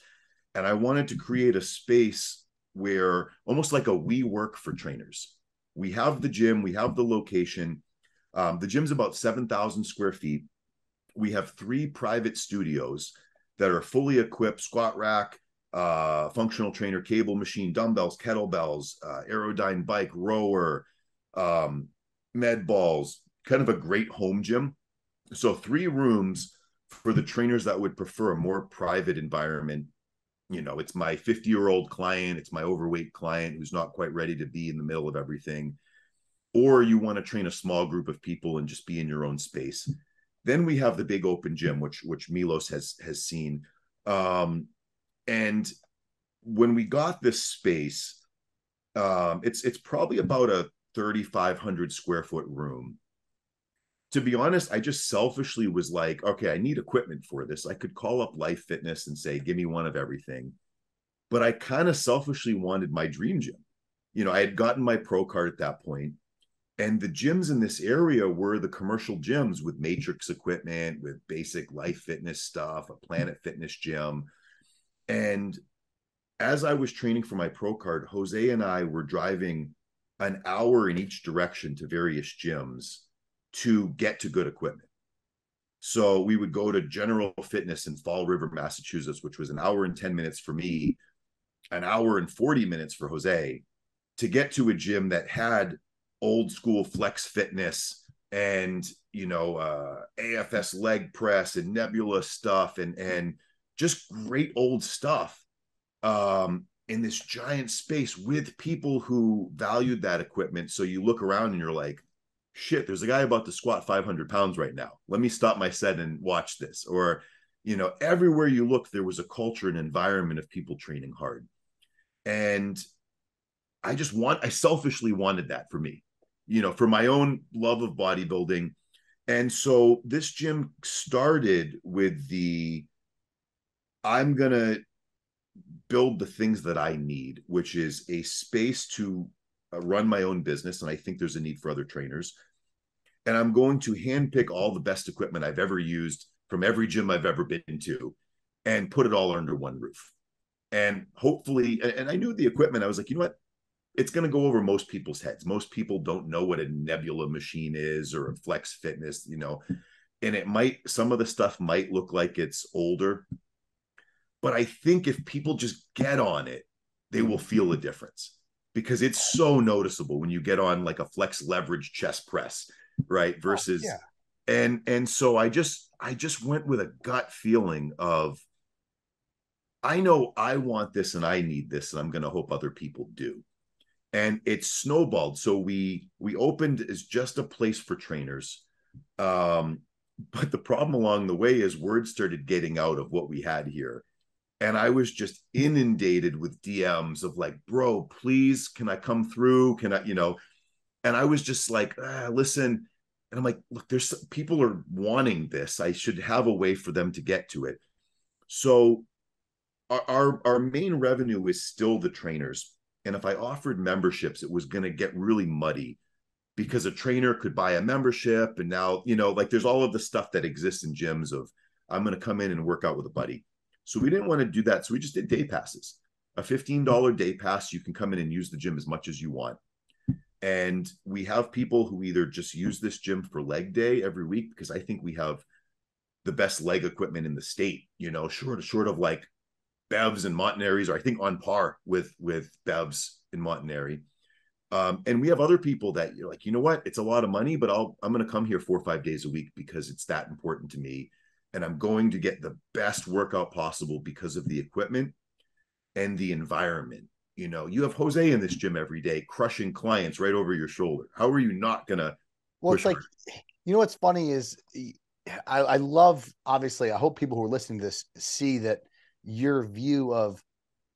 And I wanted to create a space where, almost like a WeWork for trainers. We have the gym, we have the location. The gym's about 7,000 square feet. We have 3 private studios that are fully equipped: squat rack, functional trainer, cable machine, dumbbells, kettlebells, Aerodyne bike, rower, med balls, kind of a great home gym. So 3 rooms for the trainers that would prefer a more private environment. It's my 50-year-old client, it's my overweight client who's not quite ready to be in the middle of everything. Or you want to train a small group of people and just be in your own space. Then we have the big open gym, which Milos has seen. And when we got this space, it's probably about a 3,500 square foot room. To be honest, I just selfishly was like, okay, I need equipment for this. I could call up Life Fitness and say, give me one of everything. But I kind of selfishly wanted my dream gym. I had gotten my pro card at that point. And the gyms in this area were the commercial gyms with matrix equipment, with basic Life Fitness stuff, a Planet Fitness gym. And as I was training for my pro card, Jose and I were driving an hour in each direction to various gyms to get to good equipment. So we would go to General Fitness in Fall River, Massachusetts, which was an hour and 10 minutes for me, an hour and 40 minutes for Jose, to get to a gym that had old school flex fitness and, AFS leg press and Nebula stuff and just great old stuff in this giant space with people who valued that equipment. So you look around and you're like, shit, there's a guy about to squat 500 pounds right now. Let me stop my set and watch this. Or, everywhere you look, there was a culture and environment of people training hard. And I selfishly wanted that for me, for my own love of bodybuilding. And so this gym started with I'm going to build the things that I need, which is a space to run my own business. And I think there's a need for other trainers. And I'm going to handpick all the best equipment I've ever used from every gym I've ever been to and put it all under one roof. And hopefully, and I knew the equipment, I was like, you know what? It's going to go over most people's heads. Most people don't know what a Nebula machine is or a Flex Fitness, and some of the stuff might look like it's older, but I think if people just get on it, they will feel a difference because it's so noticeable when you get on like a flex leverage chest press, right? Versus, and so I just went with a gut feeling of, I know I want this and I need this, and I'm going to hope other people do. And it snowballed. So we opened as just a place for trainers. But the problem along the way is word started getting out of what we had here. And I was just inundated with DMs of like, bro, please, can I come through? Can I, and I was just like, listen. And I'm like, look, people are wanting this. I should have a way for them to get to it. So our main revenue is still the trainers. And if I offered memberships, it was going to get really muddy because a trainer could buy a membership. And now, like there's all of the stuff that exists in gyms of, I'm going to come in and work out with a buddy. So we didn't want to do that. So we just did day passes, a $15 day pass. You can come in and use the gym as much as you want. And we have people who either just use this gym for leg day every week, because I think we have the best leg equipment in the state, short of like Bevs and Montanari's, or I think on par with Bevs in Montanari. And we have other people that you're like, you know what, it's a lot of money, but I'm going to come here 4 or 5 days a week because it's that important to me. And I'm going to get the best workout possible because of the equipment and the environment. You have Jose in this gym every day, crushing clients right over your shoulder. How are you not going to? Well, it's like, what's funny is I love, obviously, I hope people who are listening to this see that your view of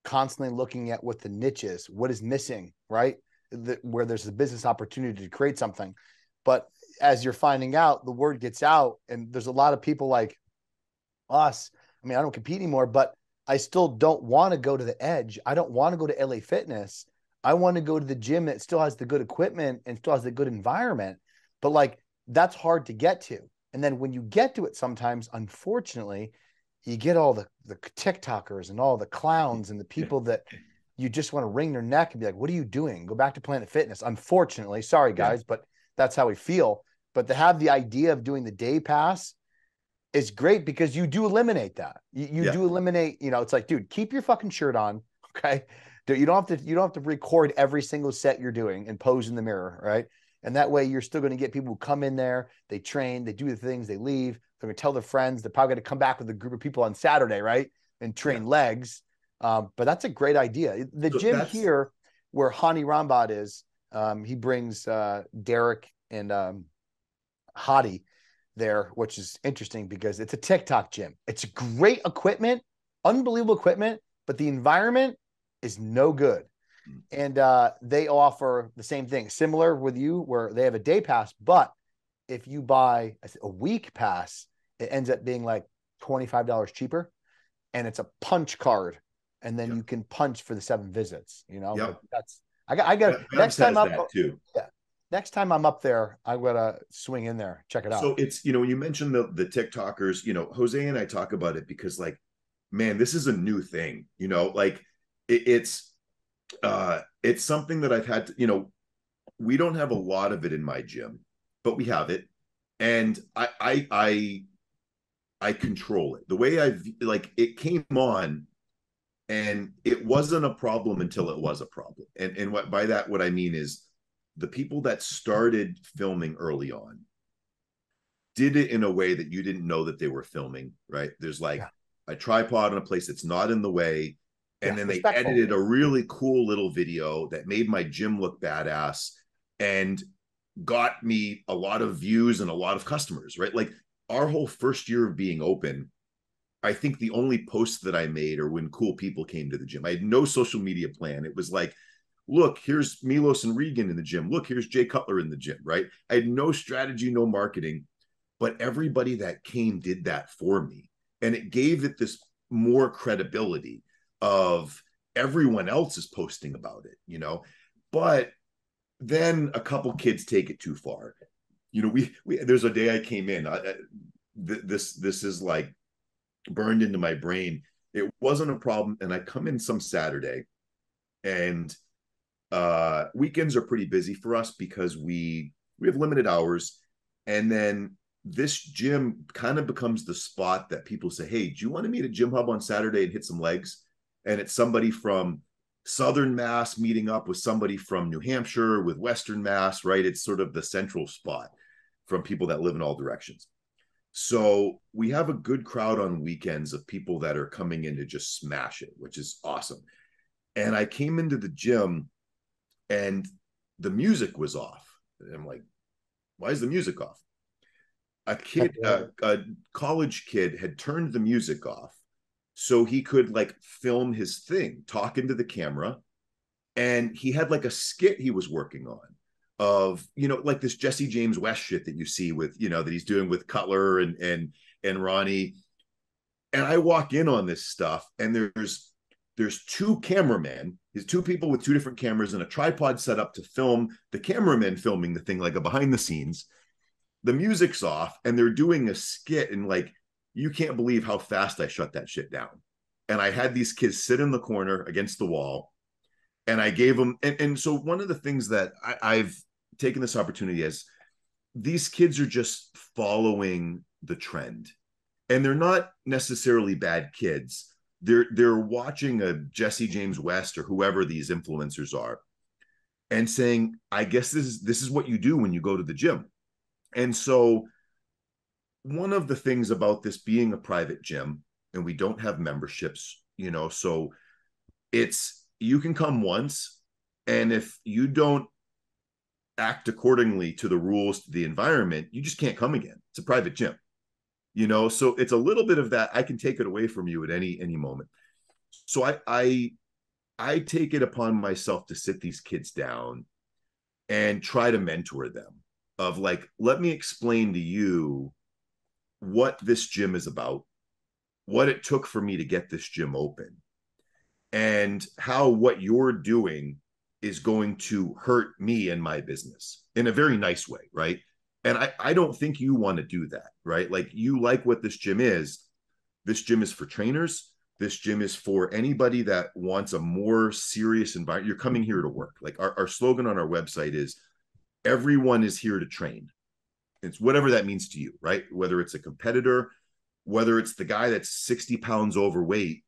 constantly looking at what the niche is, what is missing, right? Where there's a business opportunity to create something. But as you're finding out, the word gets out, and there's a lot of people like us. I mean, I don't compete anymore, but I still don't want to go to the edge. I don't want to go to LA Fitness. I want to go to the gym that still has the good equipment and still has the good environment. But like, that's hard to get to. And then when you get to it, sometimes, unfortunately, you get all the TikTokers and all the clowns and the people that you just want to wring their neck and be like, what are you doing? Go back to Planet Fitness. Unfortunately, sorry guys, but that's how we feel. But to have the idea of doing the day pass is great because you do eliminate that. You do eliminate, it's like, dude, keep your fucking shirt on. Okay. You don't have to record every single set you're doing and pose in the mirror. Right. And that way you're still going to get people who come in there, they train, they do the things, they leave. They're going to tell their friends. They're probably going to come back with a group of people on Saturday, right? And train legs. But that's a great idea. The gym here where Hani Rambat is, he brings Derek and Hadi there, which is interesting because it's a TikTok gym. It's great equipment, unbelievable equipment, but the environment is no good. And they offer the same thing, similar with you, where they have a day pass, but if you buy a week pass, it ends up being like $25 cheaper, and it's a punch card, and then you can punch for the 7 visits. That's I got next time up too. Yeah, next time I'm up there, I'm gonna swing in there, check it out. So it's when you mentioned the TikTokers, Jose and I talk about it because like, man, this is a new thing. Like it's something that I've had to, you know, we don't have a lot of it in my gym, but we have it. And I control it. The way I've like, it came on and it wasn't a problem until it was a problem. And what by that, what I mean is the people that started filming early on did it in a way that you didn't know that they were filming, right? There's like a tripod in a place that's not in the way. And then they edited a really cool little video that made my gym look badass and got me a lot of views and a lot of customers, right? Like our whole first year of being open, I think the only posts that I made are when cool people came to the gym. I had no social media plan. It was like, look, here's Milos and Regan in the gym. Look, here's Jay Cutler in the gym, right? I had no strategy, no marketing, but everybody that came did that for me. And it gave it this more credibility of everyone else is posting about it, you know? But then a couple kids take it too far. You know, we there's a day I came in, this is like burned into my brain. It wasn't a problem. And I come in some Saturday and weekends are pretty busy for us because we have limited hours. And then this gym kind of becomes the spot that people say, hey, do you want to meet at GymHub on Saturday and hit some legs? And it's somebody from Southern Mass meeting up with somebody from New Hampshire with Western Mass, right? It's sort of the central spot from people that live in all directions. So we have a good crowd on weekends of people that are coming in to just smash it, which is awesome. And I came into the gym and the music was off. And I'm like, why is the music off? A college kid had turned the music off so he could like film his thing, talk into the camera. And he had like a skit he was working on of, you know, like this Jesse James West shit that you see with, you know, that he's doing with Cutler and Ronnie. And I walk in on this stuff and there's two cameramen, there's two people with two different cameras and a tripod set up to film the cameraman filming the thing like a behind the scenes. The music's off and they're doing a skit and like, you can't believe how fast I shut that shit down. And I had these kids sit in the corner against the wall and I gave them. And so one of the things that I've taken this opportunity as these kids are just following the trend and they're not necessarily bad kids. They're watching a Jesse James West or whoever these influencers are and saying, I guess this is what you do when you go to the gym. And so one of the things about this being a private gym and we don't have memberships, you know, so it's, you can come once and if you don't act accordingly to the rules, to the environment, you just can't come again. It's a private gym, you know, so it's a little bit of that. I can take it away from you at any moment. So I take it upon myself to sit these kids down and try to mentor them of like, let me explain to you what this gym is about, what it took for me to get this gym open, and how what you're doing is going to hurt me and my business in a very nice way, right? And I don't think you want to do that, right? Like you like what this gym is. This gym is for trainers. This gym is for anybody that wants a more serious environment. You're coming here to work. Like our slogan on our website is, everyone is here to train. It's whatever that means to you, right? Whether it's a competitor, whether it's the guy that's 60 pounds overweight,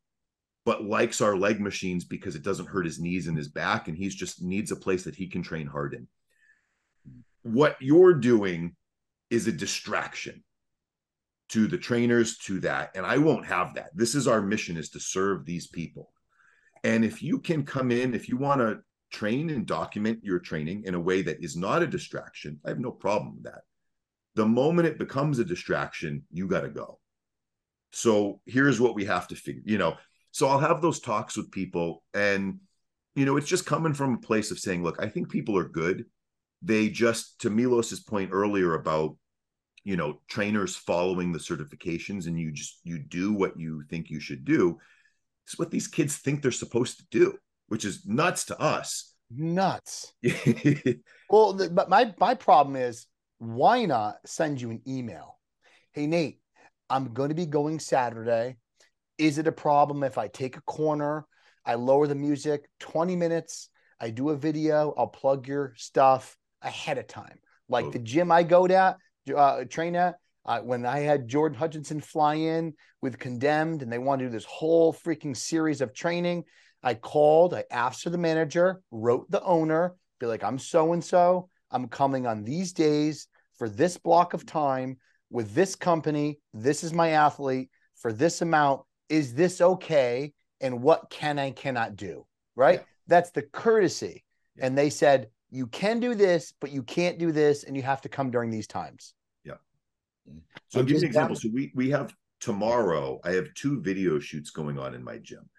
but likes our leg machines because it doesn't hurt his knees and his back, and he's just needs a place that he can train hard in. What you're doing is a distraction to the trainers, to that. And I won't have that. This is our mission, is to serve these people. And if you can come in, if you want to train and document your training in a way that is not a distraction, I have no problem with that. The moment it becomes a distraction, you got to go. So here's what we have to figure, you know. So I'll have those talks with people and, you know, it's just coming from a place of saying, look, I think people are good. They just, to Milos's point earlier about, you know, trainers following the certifications and you do what you think you should do. It's what these kids think they're supposed to do, which is nuts to us. Nuts. Well, but my problem is, why not send you an email? Hey, Nate, I'm going to be going Saturday. Is it a problem if I take a corner? I lower the music 20 minutes. I do a video. I'll plug your stuff ahead of time. Like the gym I go to, train at, when I had Jordan Hutchinson fly in with Condemned and they wanted to do this whole freaking series of training, I called, I asked for the manager, wrote the owner, be like, I'm so-and-so. I'm coming on these days for this block of time with this company. This is my athlete for this amount. Is this okay? And what cannot do? Right? Yeah. That's the courtesy. Yeah. And they said, you can do this, but you can't do this. And you have to come during these times. Yeah. So I'll give you an example. So we have tomorrow, I have 2 video shoots going on in my gym.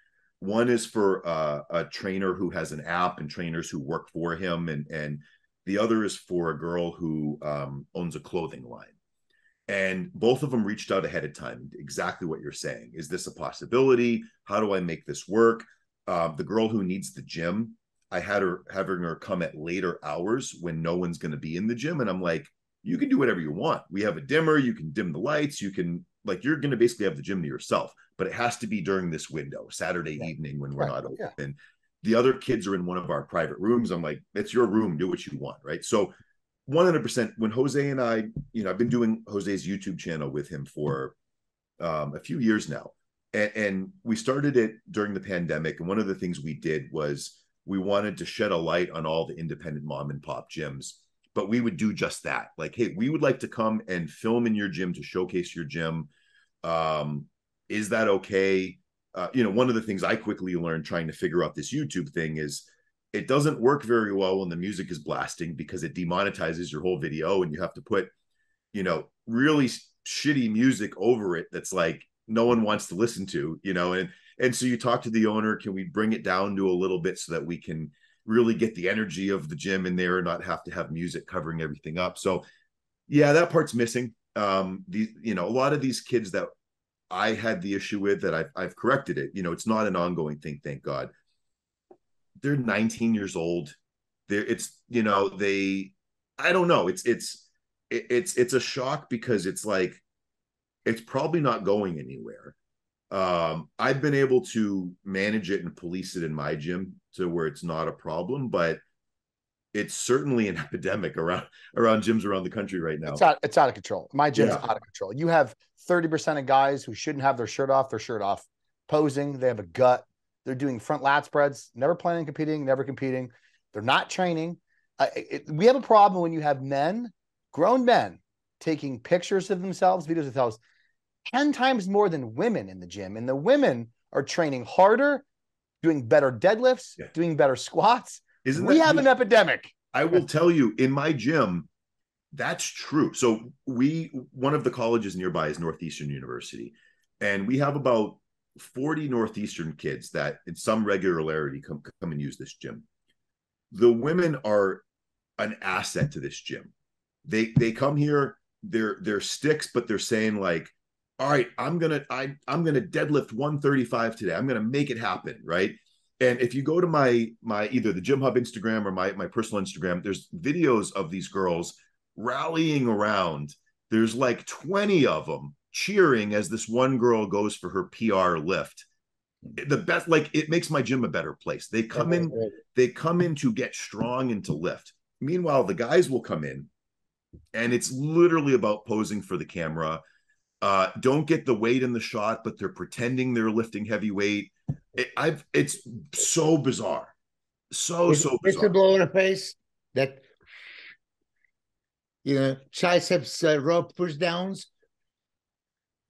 One is for a trainer who has an app and trainers who work for him. And the other is for a girl who owns a clothing line. And both of them reached out ahead of time. Exactly what you're saying. Is this a possibility? How do I make this work? The girl who needs the gym, I had having her come at later hours when no one's going to be in the gym. And I'm like, you can do whatever you want. We have a dimmer. You can dim the lights. You can, like, you're going to basically have the gym to yourself, but it has to be during this window, Saturday evening when we're not open. Yeah. The other kids are in one of our private rooms. I'm like, it's your room. Do what you want. Right. So 100%, when Jose and I, I've been doing Jose's YouTube channel with him for a few years now. And we started it during the pandemic. And one of the things we did was we wanted to shed a light on all the independent mom and pop gyms, but we would do just that. Like, hey, we would like to come and film in your gym to showcase your gym. Is that okay? One of the things I quickly learned trying to figure out this YouTube thing is it doesn't work very well when the music is blasting because it demonetizes your whole video and you have to put, really shitty music over it that's like no one wants to listen to, and so you talk to the owner, can we bring it down to a little bit so that we can really get the energy of the gym in there and not have to have music covering everything up. So yeah, that part's missing. A lot of these kids that I had the issue with that I've corrected it. It's not an ongoing thing, thank God. They're 19 years old. I don't know. It's a shock because it's like, it's probably not going anywhere. I've been able to manage it and police it in my gym to where it's not a problem, but it's certainly an epidemic around gyms around the country right now. It's out of control. My gym's out of control. You have 30% of guys who shouldn't have their shirt off, posing. They have a gut. They're doing front lat spreads, never planning on competing, never competing. They're not training. We have a problem when you have grown men, taking pictures of themselves, videos of themselves, 10 times more than women in the gym. And the women are training harder, doing better deadlifts, doing better squats. We have an epidemic. I will tell you, in my gym, that's true. So one of the colleges nearby is Northeastern University. And we have about 40 Northeastern kids that in some regularity come and use this gym. The women are an asset to this gym. They come here, they're sticks, but they're saying like, all right, I'm gonna deadlift 135 today. I'm gonna make it happen, right? And if you go to my either the GymHub Instagram or my personal Instagram, there's videos of these girls rallying around. There's like 20 of them cheering as this one girl goes for her PR lift. The best, like, it makes my gym a better place. They come in to get strong and to lift. Meanwhile, the guys will come in and it's literally about posing for the camera. Don't get the weight in the shot, but they're pretending they're lifting heavy weight. It's so bizarre. So bizarre. Whistleblower face that, triceps rope push downs.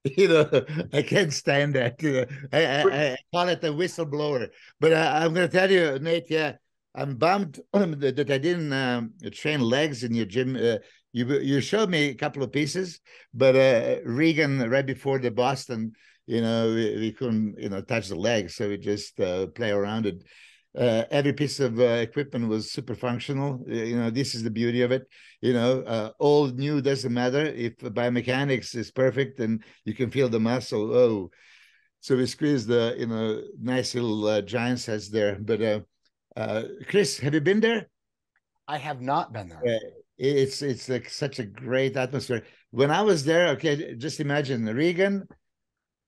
I can't stand that. I call it a whistleblower. But I'm going to tell you, Nate, I'm bummed that I didn't train legs in your gym. You showed me a couple of pieces, but Regan, right before the Boston, we couldn't, touch the legs. So we just play around it. Every piece of equipment was super functional. This is the beauty of it. Old, new, doesn't matter. If biomechanics is perfect and you can feel the muscle, so we squeezed the, nice little giant heads there. But Chris, have you been there? I have not been there. It's like such a great atmosphere. When I was there, okay, just imagine Regan,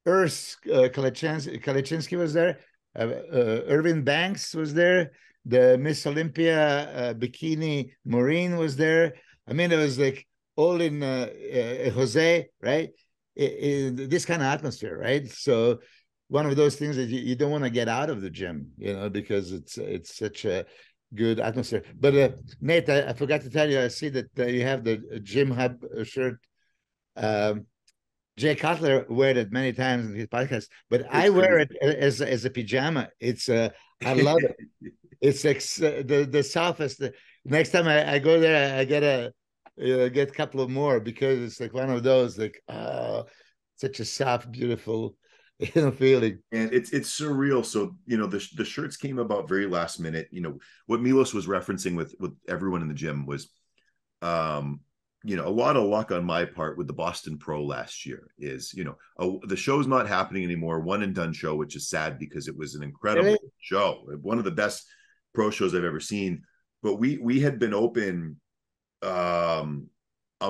Urs Kalecinski was there. Irving Banks was there. The Miss Olympia bikini Maureen was there. I mean, it was like all in Jose, right? This kind of atmosphere, right? So one of those things that you don't want to get out of the gym, because it's such a good atmosphere. But Nate, I forgot to tell you, I see that you have the GymHub shirt. Jay Cutler wear it many times in his podcast, but I wear it as a pajama. I love it. It's like the softest. Next time I go there, I get a couple of more, because it's like one of those like such a soft, beautiful feeling. And it's surreal. So the shirts came about very last minute. What Milos was referencing with everyone in the gym was a lot of luck on my part with the Boston Pro last year. Is the show's not happening anymore, one and done show, which is sad because it was an incredible show, one of the best pro shows I've ever seen. But we had been open a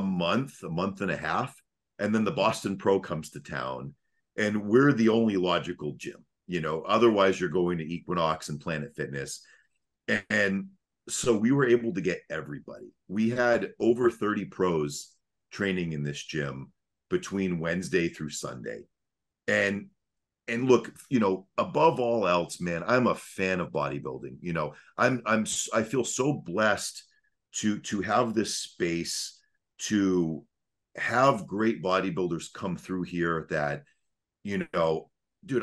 month and a half, and then the Boston Pro comes to town, and we're the only logical gym. Otherwise you're going to Equinox and Planet Fitness, and so we were able to get everybody. We had over 30 pros training in this gym between Wednesday through Sunday. And look, above all else, man, I'm a fan of bodybuilding. I feel so blessed to have this space, to have great bodybuilders come through here that, dude,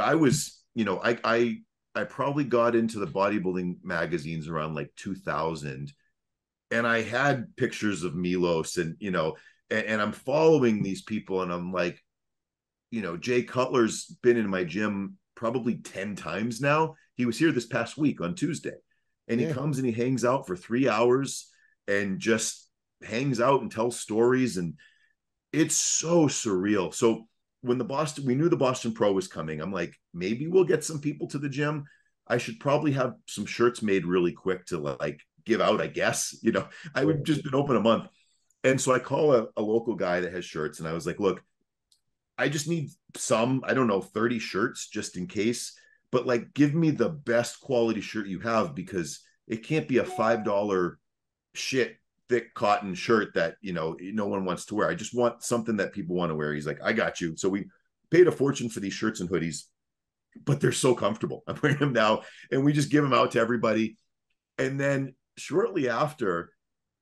I probably got into the bodybuilding magazines around like 2000, and I had pictures of Milos, and and I'm following these people, and I'm like, Jay Cutler's been in my gym probably 10 times now. He was here this past week on Tuesday, and he comes and he hangs out for 3 hours and just hangs out and tells stories, and it's so surreal. So when we knew the Boston Pro was coming, I'm like, maybe we'll get some people to the gym. I should probably have some shirts made really quick to like give out, I guess. I've just been open a month. And so I call a local guy that has shirts, and I was like, look, I just need 30 shirts just in case, but like, give me the best quality shirt you have, because it can't be a $5 shit thick cotton shirt that no one wants to wear. I just want something that people want to wear. He's like, I got you. So we paid a fortune for these shirts and hoodies, but they're so comfortable. I'm wearing them now, and we just give them out to everybody. And then shortly after,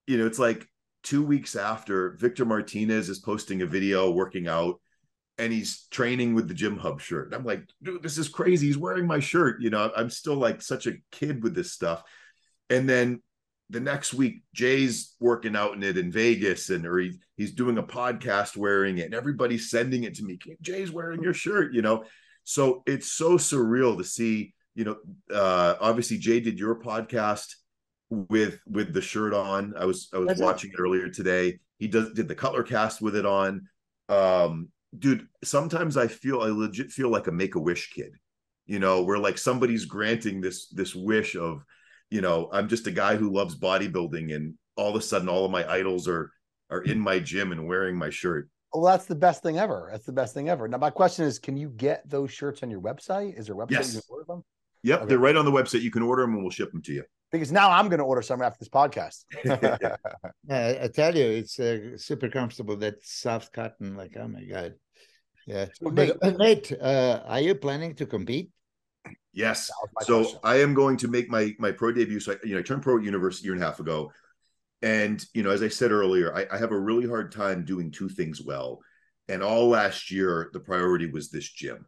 it's like 2 weeks after, Victor Martinez is posting a video working out, and he's training with the GymHub shirt. And I'm like, dude, this is crazy. He's wearing my shirt. I'm still like such a kid with this stuff. And then the next week, Jay's working out in it in Vegas, or he's doing a podcast wearing it, and everybody's sending it to me. Jay's wearing your shirt, So it's so surreal to see, obviously Jay did your podcast with the shirt on. I was watching it earlier today. He did the Cutler cast with it on. Dude, sometimes I legit feel like a Make-A-Wish kid, where like somebody's granting this wish of, I'm just a guy who loves bodybuilding, and all of a sudden all of my idols are in my gym and wearing my shirt. Well, that's the best thing ever. That's the best thing ever. Now, my question is, can you get those shirts on your website? Is there a website you can order them? Yep, okay. They're right on the website. You can order them, and we'll ship them to you. Because now I'm going to order some after this podcast. I tell you, it's super comfortable. That soft cotton, like, oh my God. Yeah. So, Nate, are you planning to compete? Yes. So question. I am going to make my pro debut. So I turned pro at university a year and a half ago. And, as I said earlier, I have a really hard time doing two things well. And all last year, the priority was this gym.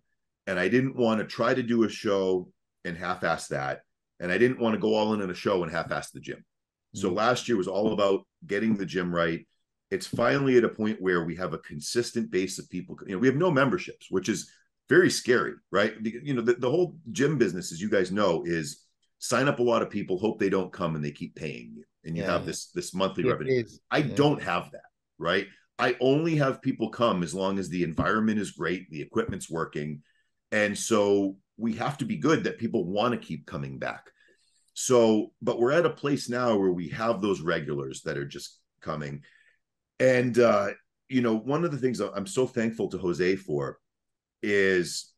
And I didn't want to try to do a show and half-ass that. And I didn't want to go all in a show and half-ass the gym. So last year was all about getting the gym right. It's finally at a point where we have a consistent base of people. We have no memberships, which is very scary, right? The whole gym business, as you guys know, is sign up a lot of people, hope they don't come, and they keep paying you. And you have this monthly revenue. I don't have that, right? I only have people come as long as the environment is great, the equipment's working. And so we have to be good that people want to keep coming back. So, but we're at a place now where we have those regulars that are just coming. And, one of the things I'm so thankful to Jose for is,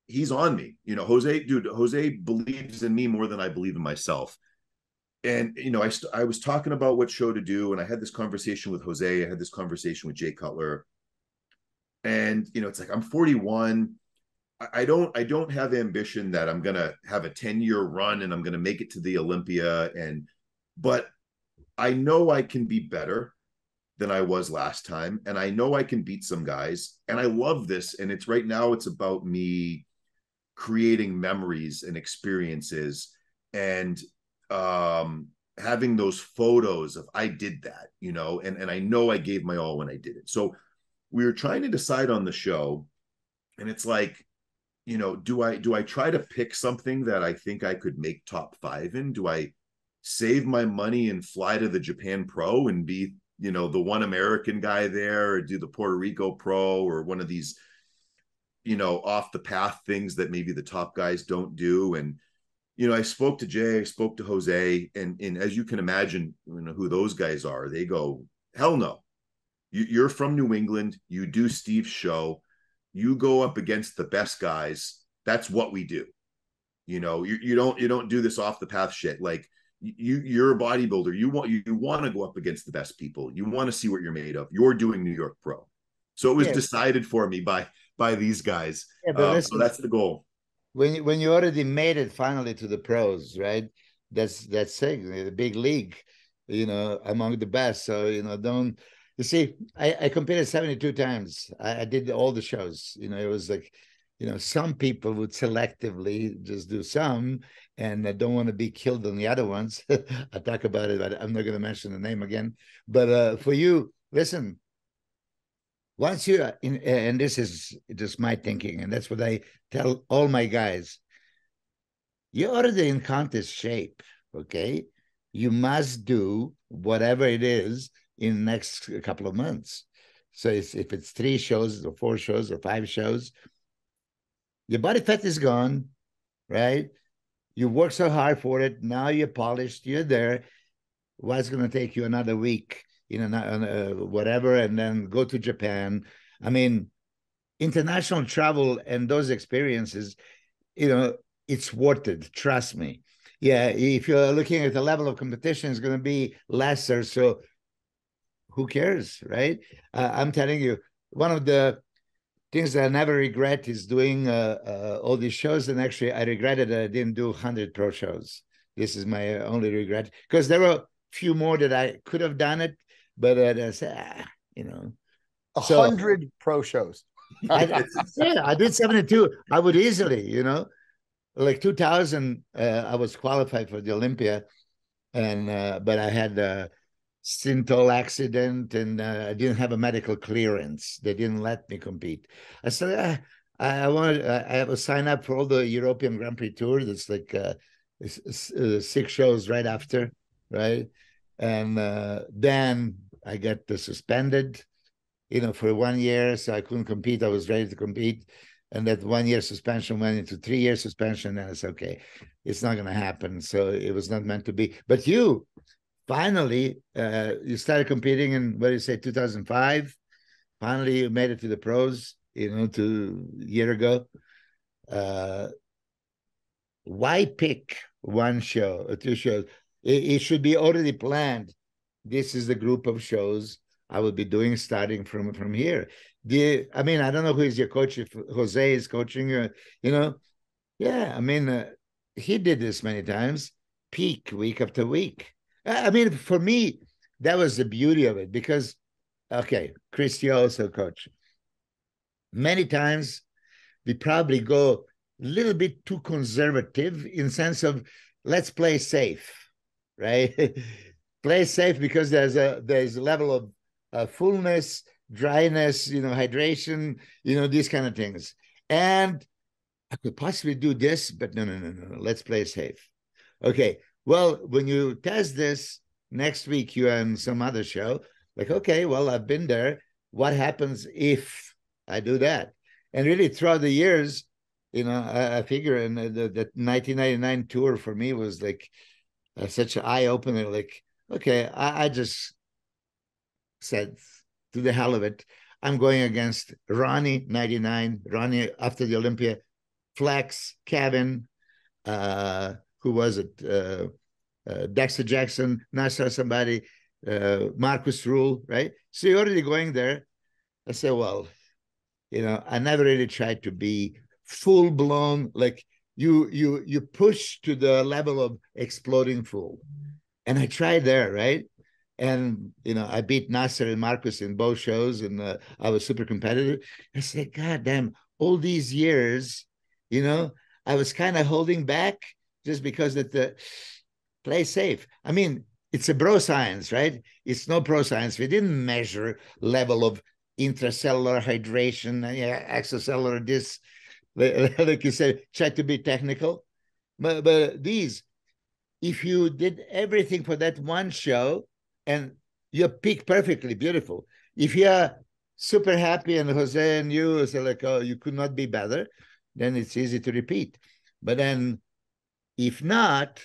he's on me. You know, Jose believes in me more than I believe in myself. And, you know, I was talking about what show to do. And I had this conversation with Jose. I had this conversation with Jay Cutler. And, you know, it's like, I'm 41. I don't have ambition that I'm going to have a 10-year run and I'm going to make it to the Olympia. But I know I can be better than I was last time. And I know I can beat some guys. And I love this. And it's right now, it's about me creating memories and experiences and having those photos of I did that, you know, and I know I gave my all when I did it. So we were trying to decide on the show, and it's like, you know, do I try to pick something that I think I could make top 5 in? Do I save my money and fly to the Japan Pro and be, you know, the one American guy there, or do the Puerto Rico Pro, or one of these, you know, off the path things that maybe the top guys don't do? And, you know, I spoke to Jay, I spoke to Jose, and as you can imagine, you know, who those guys are. They go, hell no. You're from New England. You do Steve's show. You go up against the best guys. That's what we do. You know, you don't do this off the path shit. Like you're a bodybuilder. You want to go up against the best people. You want to see what you're made of. You're doing New York Pro. So it was decided for me by these guys. Yeah, but listen, so that's the goal. When you already made it finally to the pros, right? That's the big league, you know, among the best. So, you know, you see, I competed 72 times. I did all the shows. You know, it was like, you know, some people would selectively just do some and don't want to be killed on the other ones. I talk about it, but I'm not going to mention the name again. But for you, listen, once you, and this is just my thinking, and that's what I tell all my guys, you're already in contest shape, okay? You must do whatever it is in the next couple of months. So if it's 3 shows or 4 shows or 5 shows, your body fat is gone, right? You work so hard for it. Now you're polished, you're there. What's going to take you another week, you know, whatever, and then go to Japan. I mean, international travel and those experiences, you know, it's worth it. Trust me. Yeah, if you're looking at the level of competition, it's going to be lesser. So who cares, right? I'm telling you, one of the things that I never regret is doing all these shows. And actually, I regretted that I didn't do 100 pro shows. This is my only regret, because there were a few more that I could have done it, but I said, you know. 100 pro shows. I did 72. I would easily, you know, like 2000, I was qualified for the Olympia, and but I had a Synthol accident, and I didn't have a medical clearance. They didn't let me compete. I said, I was sign up for all the European Grand Prix Tour. That's like 6 shows right after, right? And then I got suspended, you know, for 1 year, so I couldn't compete. I was ready to compete, and that 1 year suspension went into 3 year suspension. And it's okay, it's not going to happen. So it was not meant to be. But you finally, you started competing in, what do you say, 2005. Finally, you made it to the pros, you know, a year ago. Why pick 1 show or 2 shows? It should be already planned. This is the group of shows I will be doing starting from here. I mean, I don't know who is your coach. If Jose is coaching, you know, yeah. I mean, he did this many times, peak week after week. I mean, for me, that was the beauty of it, because, okay, Chris, you also coach. Many times we probably go a little bit too conservative in sense of let's play safe, right? Play safe because there's a level of fullness, dryness, you know, hydration, you know, these kind of things. And I could possibly do this, but no. Let's play safe. Okay. Well, when you test this next week, you're on some other show, like, okay, well, I've been there. What happens if I do that? And really throughout the years, you know, I figure in the 1999 tour for me was like such an eye opener. Like, okay, I just said, to the hell of it. I'm going against Ronnie 99, Ronnie after the Olympia, Flex, Kevin, who was it? Dexter Jackson, Nasser somebody, Marcus Rule, right? So you're already going there. I said, well, I never really tried to be full blown, like you push to the level of exploding full. And I tried there, right? And, I beat Nasser and Marcus in both shows, and I was super competitive. I said, God damn, all these years, I was kind of holding back just because that the play safe. I mean, it's a bro science, right? It's no pro science. We didn't measure level of intracellular hydration, extracellular this, like you said, try to be technical. But these, if you did everything for that one show and you peak perfectly, beautiful. If you're super happy and Jose and you say like, oh, you could not be better, then it's easy to repeat. But then if not,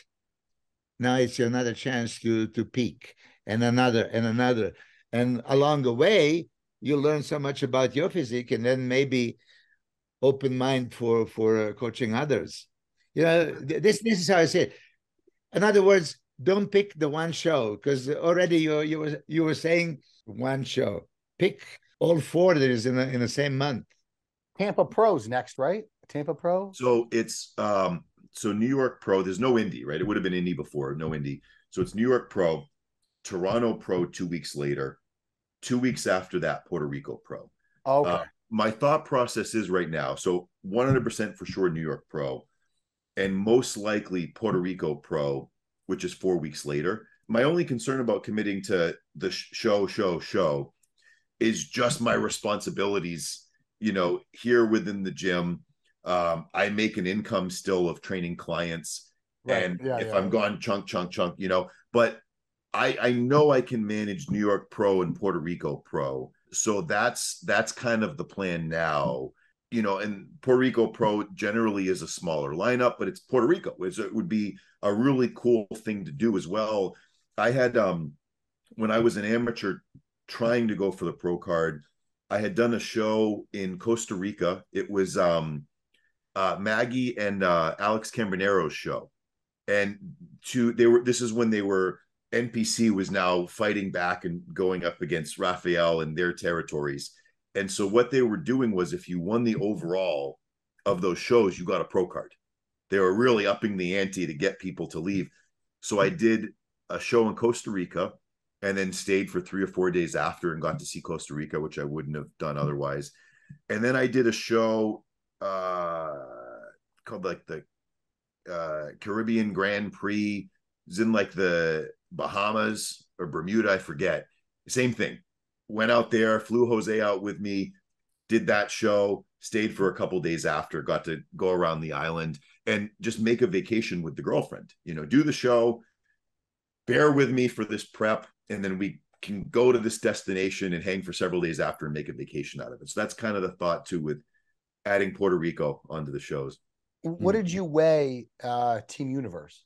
now it's another chance to peak, and another and another. And along the way, you learn so much about your physique, and then maybe open mind for coaching others. This is how I say it. In other words, don't pick the one show, because already you were saying one show. Pick all four that is in the same month. Tampa Pro's next, right? Tampa Pro. So it's so New York Pro. There's no Indy, right? It would have been Indy before, no Indy. So it's New York Pro, Toronto Pro 2 weeks later. 2 weeks after that, Puerto Rico Pro. Okay. My thought process is right now, so 100% for sure New York Pro, and most likely Puerto Rico Pro, which is 4 weeks later. My only concern about committing to the show is just my responsibilities, here within the gym. I make an income still of training clients. Right. And if I'm gone chunk, but I know I can manage New York Pro and Puerto Rico Pro. So that's kind of the plan now. And Puerto Rico Pro generally is a smaller lineup, but it's Puerto Rico. It would be a really cool thing to do as well. I had, when I was an amateur trying to go for the pro card, I had done a show in Costa Rica. It was Maggie and Alex Cambranero's show. And this is when NPC was now fighting back and going up against Raphael and their territories. And so what they were doing was, if you won the overall of those shows, you got a pro card. They were really upping the ante to get people to leave. So I did a show in Costa Rica and then stayed for 3 or 4 days after and got to see Costa Rica, which I wouldn't have done otherwise. And then I did a show called like the Caribbean Grand Prix. It's in like the Bahamas or Bermuda, I forget. Same thing. Went out there, flew Jose out with me, did that show, stayed for a couple days after, got to go around the island and just make a vacation with the girlfriend. Do the show, bear with me for this prep, and then we can go to this destination and hang for several days after and make a vacation out of it. So that's kind of the thought too, with adding Puerto Rico onto the shows. What did you weigh Team Universe?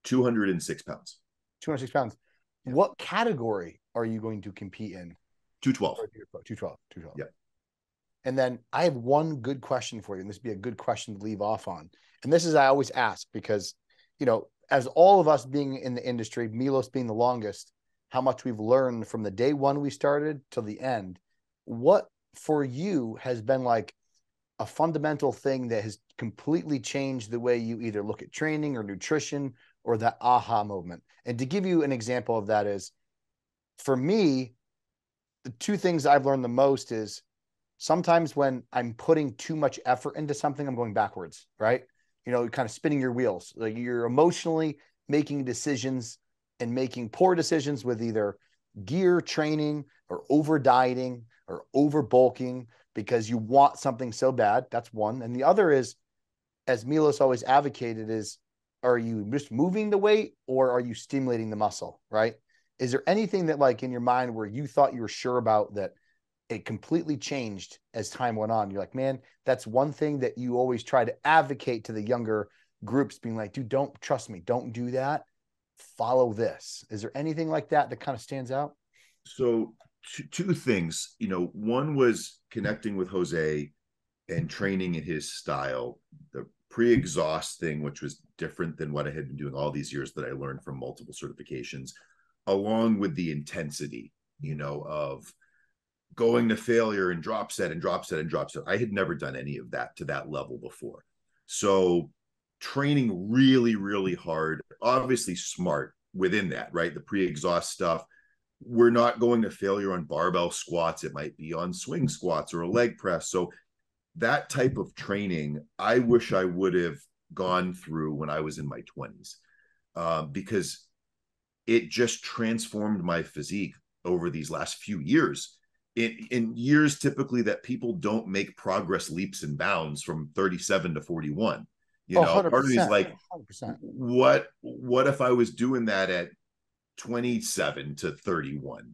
206 pounds. 206 pounds. Yeah. What category are you going to compete in? 212. 212. Yeah. And then I have one good question for you, and this would be a good question to leave off on. And this is, I always ask, because, as all of us being in the industry, Milos being the longest, how much we've learned from the day one we started till the end. What for you has been like a fundamental thing that has completely changed the way you either look at training or nutrition, or that aha moment? And to give you an example of that is, for me, the two things I've learned the most is sometimes when I'm putting too much effort into something, I'm going backwards, right? Kind of spinning your wheels. Like you're emotionally making decisions and making poor decisions with either gear training or over dieting or over bulking because you want something so bad. That's one. And the other is, as Milos always advocated, is, are you just moving the weight or are you stimulating the muscle, right? Is there anything that, like, in your mind where you thought you were sure about that it completely changed as time went on? You're like, man, that's one thing that you always try to advocate to the younger groups, being like, dude, don't trust me. Don't do that. Follow this. Is there anything like that that kind of stands out? So two things, one was connecting with Jose and training in his style, the pre-exhaust thing, which was different than what I had been doing all these years that I learned from multiple certifications, along with the intensity, of going to failure and drop set and drop set and drop set. I had never done any of that to that level before. So training really, really hard, obviously smart within that, right? The pre-exhaust stuff. We're not going to failure on barbell squats. It might be on swing squats or a leg press. So that type of training, I wish I would have gone through when I was in my 20s, because it just transformed my physique over these last few years. In years typically that people don't make progress leaps and bounds from 37 to 41. 100%, part of me is like, 100%. What if I was doing that at 27 to 31,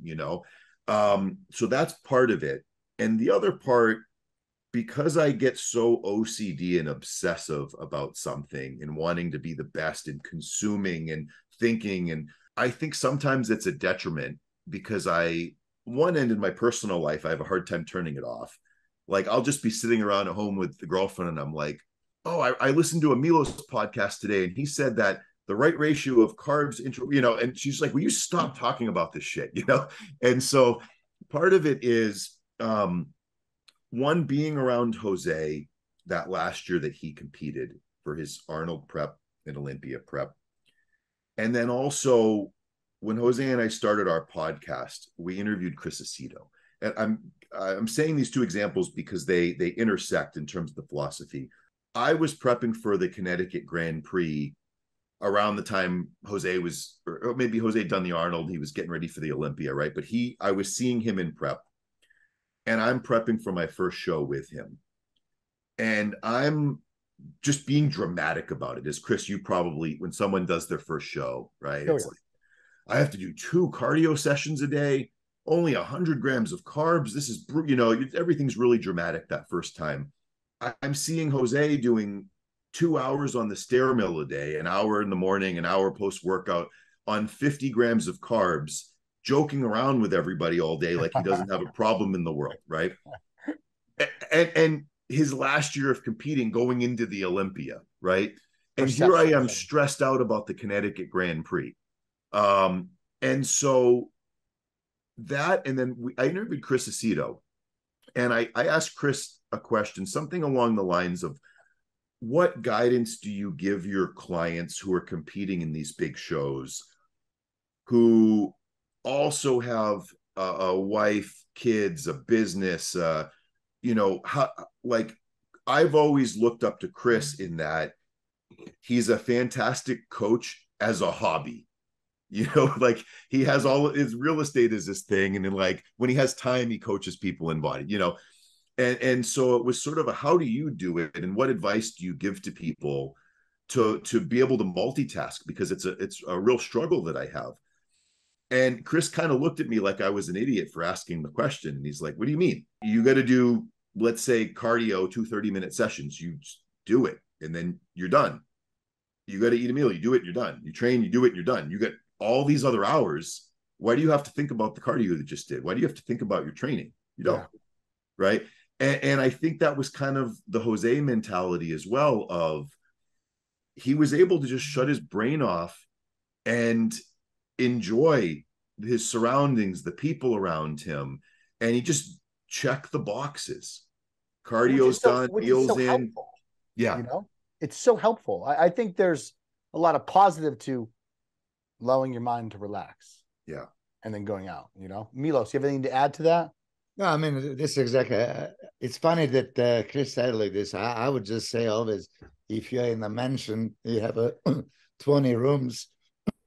so that's part of it. And the other part, because I get so OCD and obsessive about something and wanting to be the best and consuming and thinking, and I think sometimes it's a detriment, because one end in my personal life, I have a hard time turning it off. Like, I'll just be sitting around at home with the girlfriend and I'm like, oh, I listened to a Milos podcast today and he said that the right ratio of carbs, and she's like, will you stop talking about this shit, And so part of it is, one, being around Jose that last year that he competed for his Arnold prep and Olympia prep. And then also when Jose and I started our podcast, we interviewed Chris Aceto. And I'm saying these two examples because they intersect in terms of the philosophy. I was prepping for the Connecticut Grand Prix around the time Jose was, or maybe Jose had done the Arnold, he was getting ready for the Olympia, right? But I was seeing him in prep, and I'm prepping for my first show with him. And I'm just being dramatic about it. As Chris, you probably, when someone does their first show, right? Oh, it's yeah. like, I have to do 2 cardio sessions a day, only 100 grams of carbs. This is, everything's really dramatic that first time. I'm seeing Jose doing 2 hours on the stair mill a day, an hour in the morning, an hour post-workout on 50 grams of carbs, joking around with everybody all day like he doesn't have a problem in the world, right? And his last year of competing, going into the Olympia, right? And here I am stressed out about the Connecticut Grand Prix. And so that, and then I interviewed Chris Aceto, and I asked Chris a question, something along the lines of, what guidance do you give your clients who are competing in these big shows, who also have a wife, kids, a business, I've always looked up to Chris in that he's a fantastic coach as a hobby. Like, he has all his real estate is his thing. And then, like, when he has time, he coaches people in body, and so it was sort of a, how do you do it? And what advice do you give to people to be able to multitask? Because it's a real struggle that I have. And Chris kind of looked at me like I was an idiot for asking the question. And he's like, what do you mean? You got to do, let's say, cardio, 2 30-minute sessions. You do it, and then you're done. You got to eat a meal. You do it, you're done. You train, you do it, you're done. You got all these other hours. Why do you have to think about the cardio that you just did? Why do you have to think about your training? You don't, right? And I think that was kind of the Jose mentality as well, of he was able to just shut his brain off and enjoy his surroundings, the people around him, and he just checked the boxes. Cardio's done, meals in. Helpful, yeah. It's so helpful. I think there's a lot of positive to allowing your mind to relax. Yeah. And then going out, Milos, you have anything to add to that? No, I mean, this is exactly, it's funny that Chris said like this. I would just say always, if you're in a mansion, you have 20 rooms.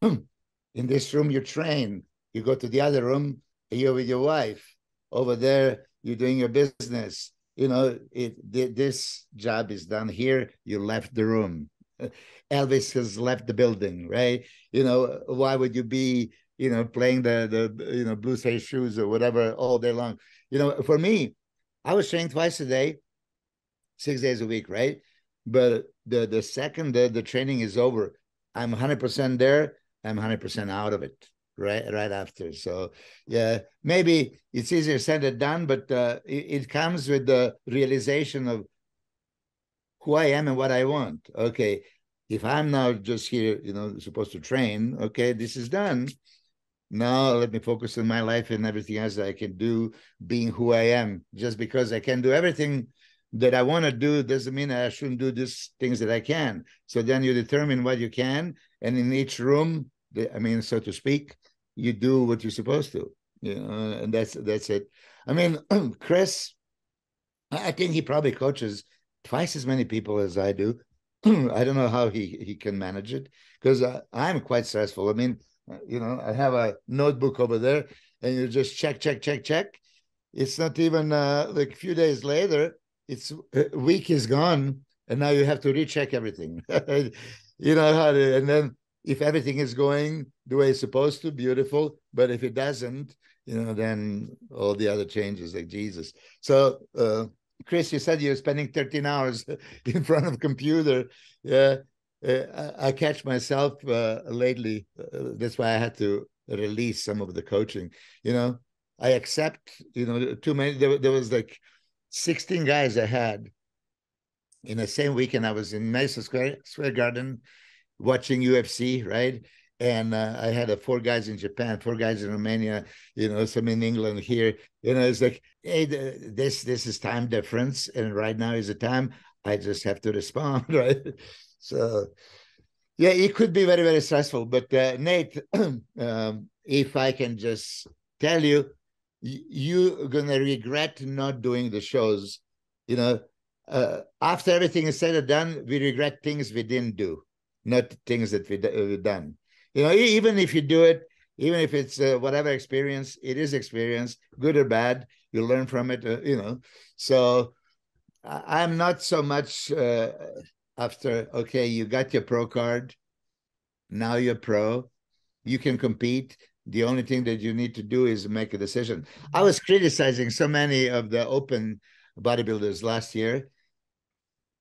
In this room, you train. You go to the other room, you're with your wife. Over there, you're doing your business. This job is done here. You left the room. Elvis has left the building, right? Why would you be, playing the Blue Suede Shoes or whatever all day long? For me, I was training twice a day, 6 days a week, right? But the second the training is over, I'm 100% there. I'm 100% out of it right after. So yeah, maybe it's easier said than done, but it comes with the realization of who I am and what I want. Okay, if I'm now just here, supposed to train, okay, this is done. Now let me focus on my life and everything else that I can do, being who I am. Just because I can do everything that I want to do doesn't mean I shouldn't do these things that I can. So then you determine what you can, and in each room, so to speak, you do what you're supposed to, and that's it. I mean, Chris, I think he probably coaches twice as many people as I do. I don't know how he can manage it, because I'm quite stressful. I mean, I have a notebook over there, and you just check. It's not even like a few days later, it's a week is gone, and now you have to recheck everything. You know how to, and then if everything is going the way it's supposed to, beautiful. But if it doesn't, then all the other changes, like Jesus. So, Chris, you said you're spending 13 hours in front of a computer. Yeah. I catch myself lately. That's why I had to release some of the coaching. I accept, too many. There was like 16 guys I had in the same weekend. I was in Madison Square Garden watching UFC, right? And I had 4 guys in Japan, 4 guys in Romania, some in England here. It's like, hey, this is time difference, and right now is the time. I just have to respond, right? So, yeah, it could be very, very stressful. But Nate, if I can just tell you, you're gonna regret not doing the shows. After everything is said and done, we regret things we didn't do, not things that we've done. Even if you do it, even if it's whatever experience, it is experience, good or bad, you learn from it, So I'm not so much after, okay, you got your pro card, now you're pro, you can compete. The only thing that you need to do is make a decision. I was criticizing so many of the open bodybuilders last year.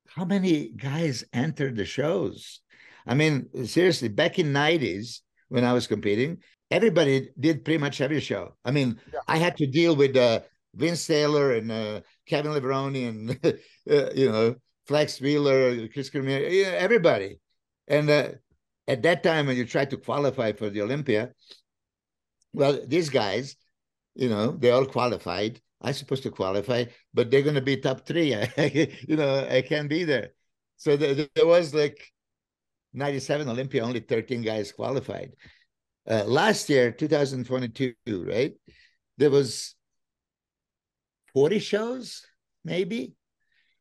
How many guys entered the shows? I mean, seriously, back in 90s when I was competing, everybody did pretty much every show. I mean, yeah. I had to deal with Vince Taylor and Kevin Levrone and, Flex Wheeler, Chris Cormier, everybody. And at that time, when you tried to qualify for the Olympia, well, these guys, they all qualified. I'm supposed to qualify, but they're going to be top 3. I can't be there. So there was like 97 Olympia, only 13 guys qualified. Last year, 2022, right? There was 40 shows, maybe.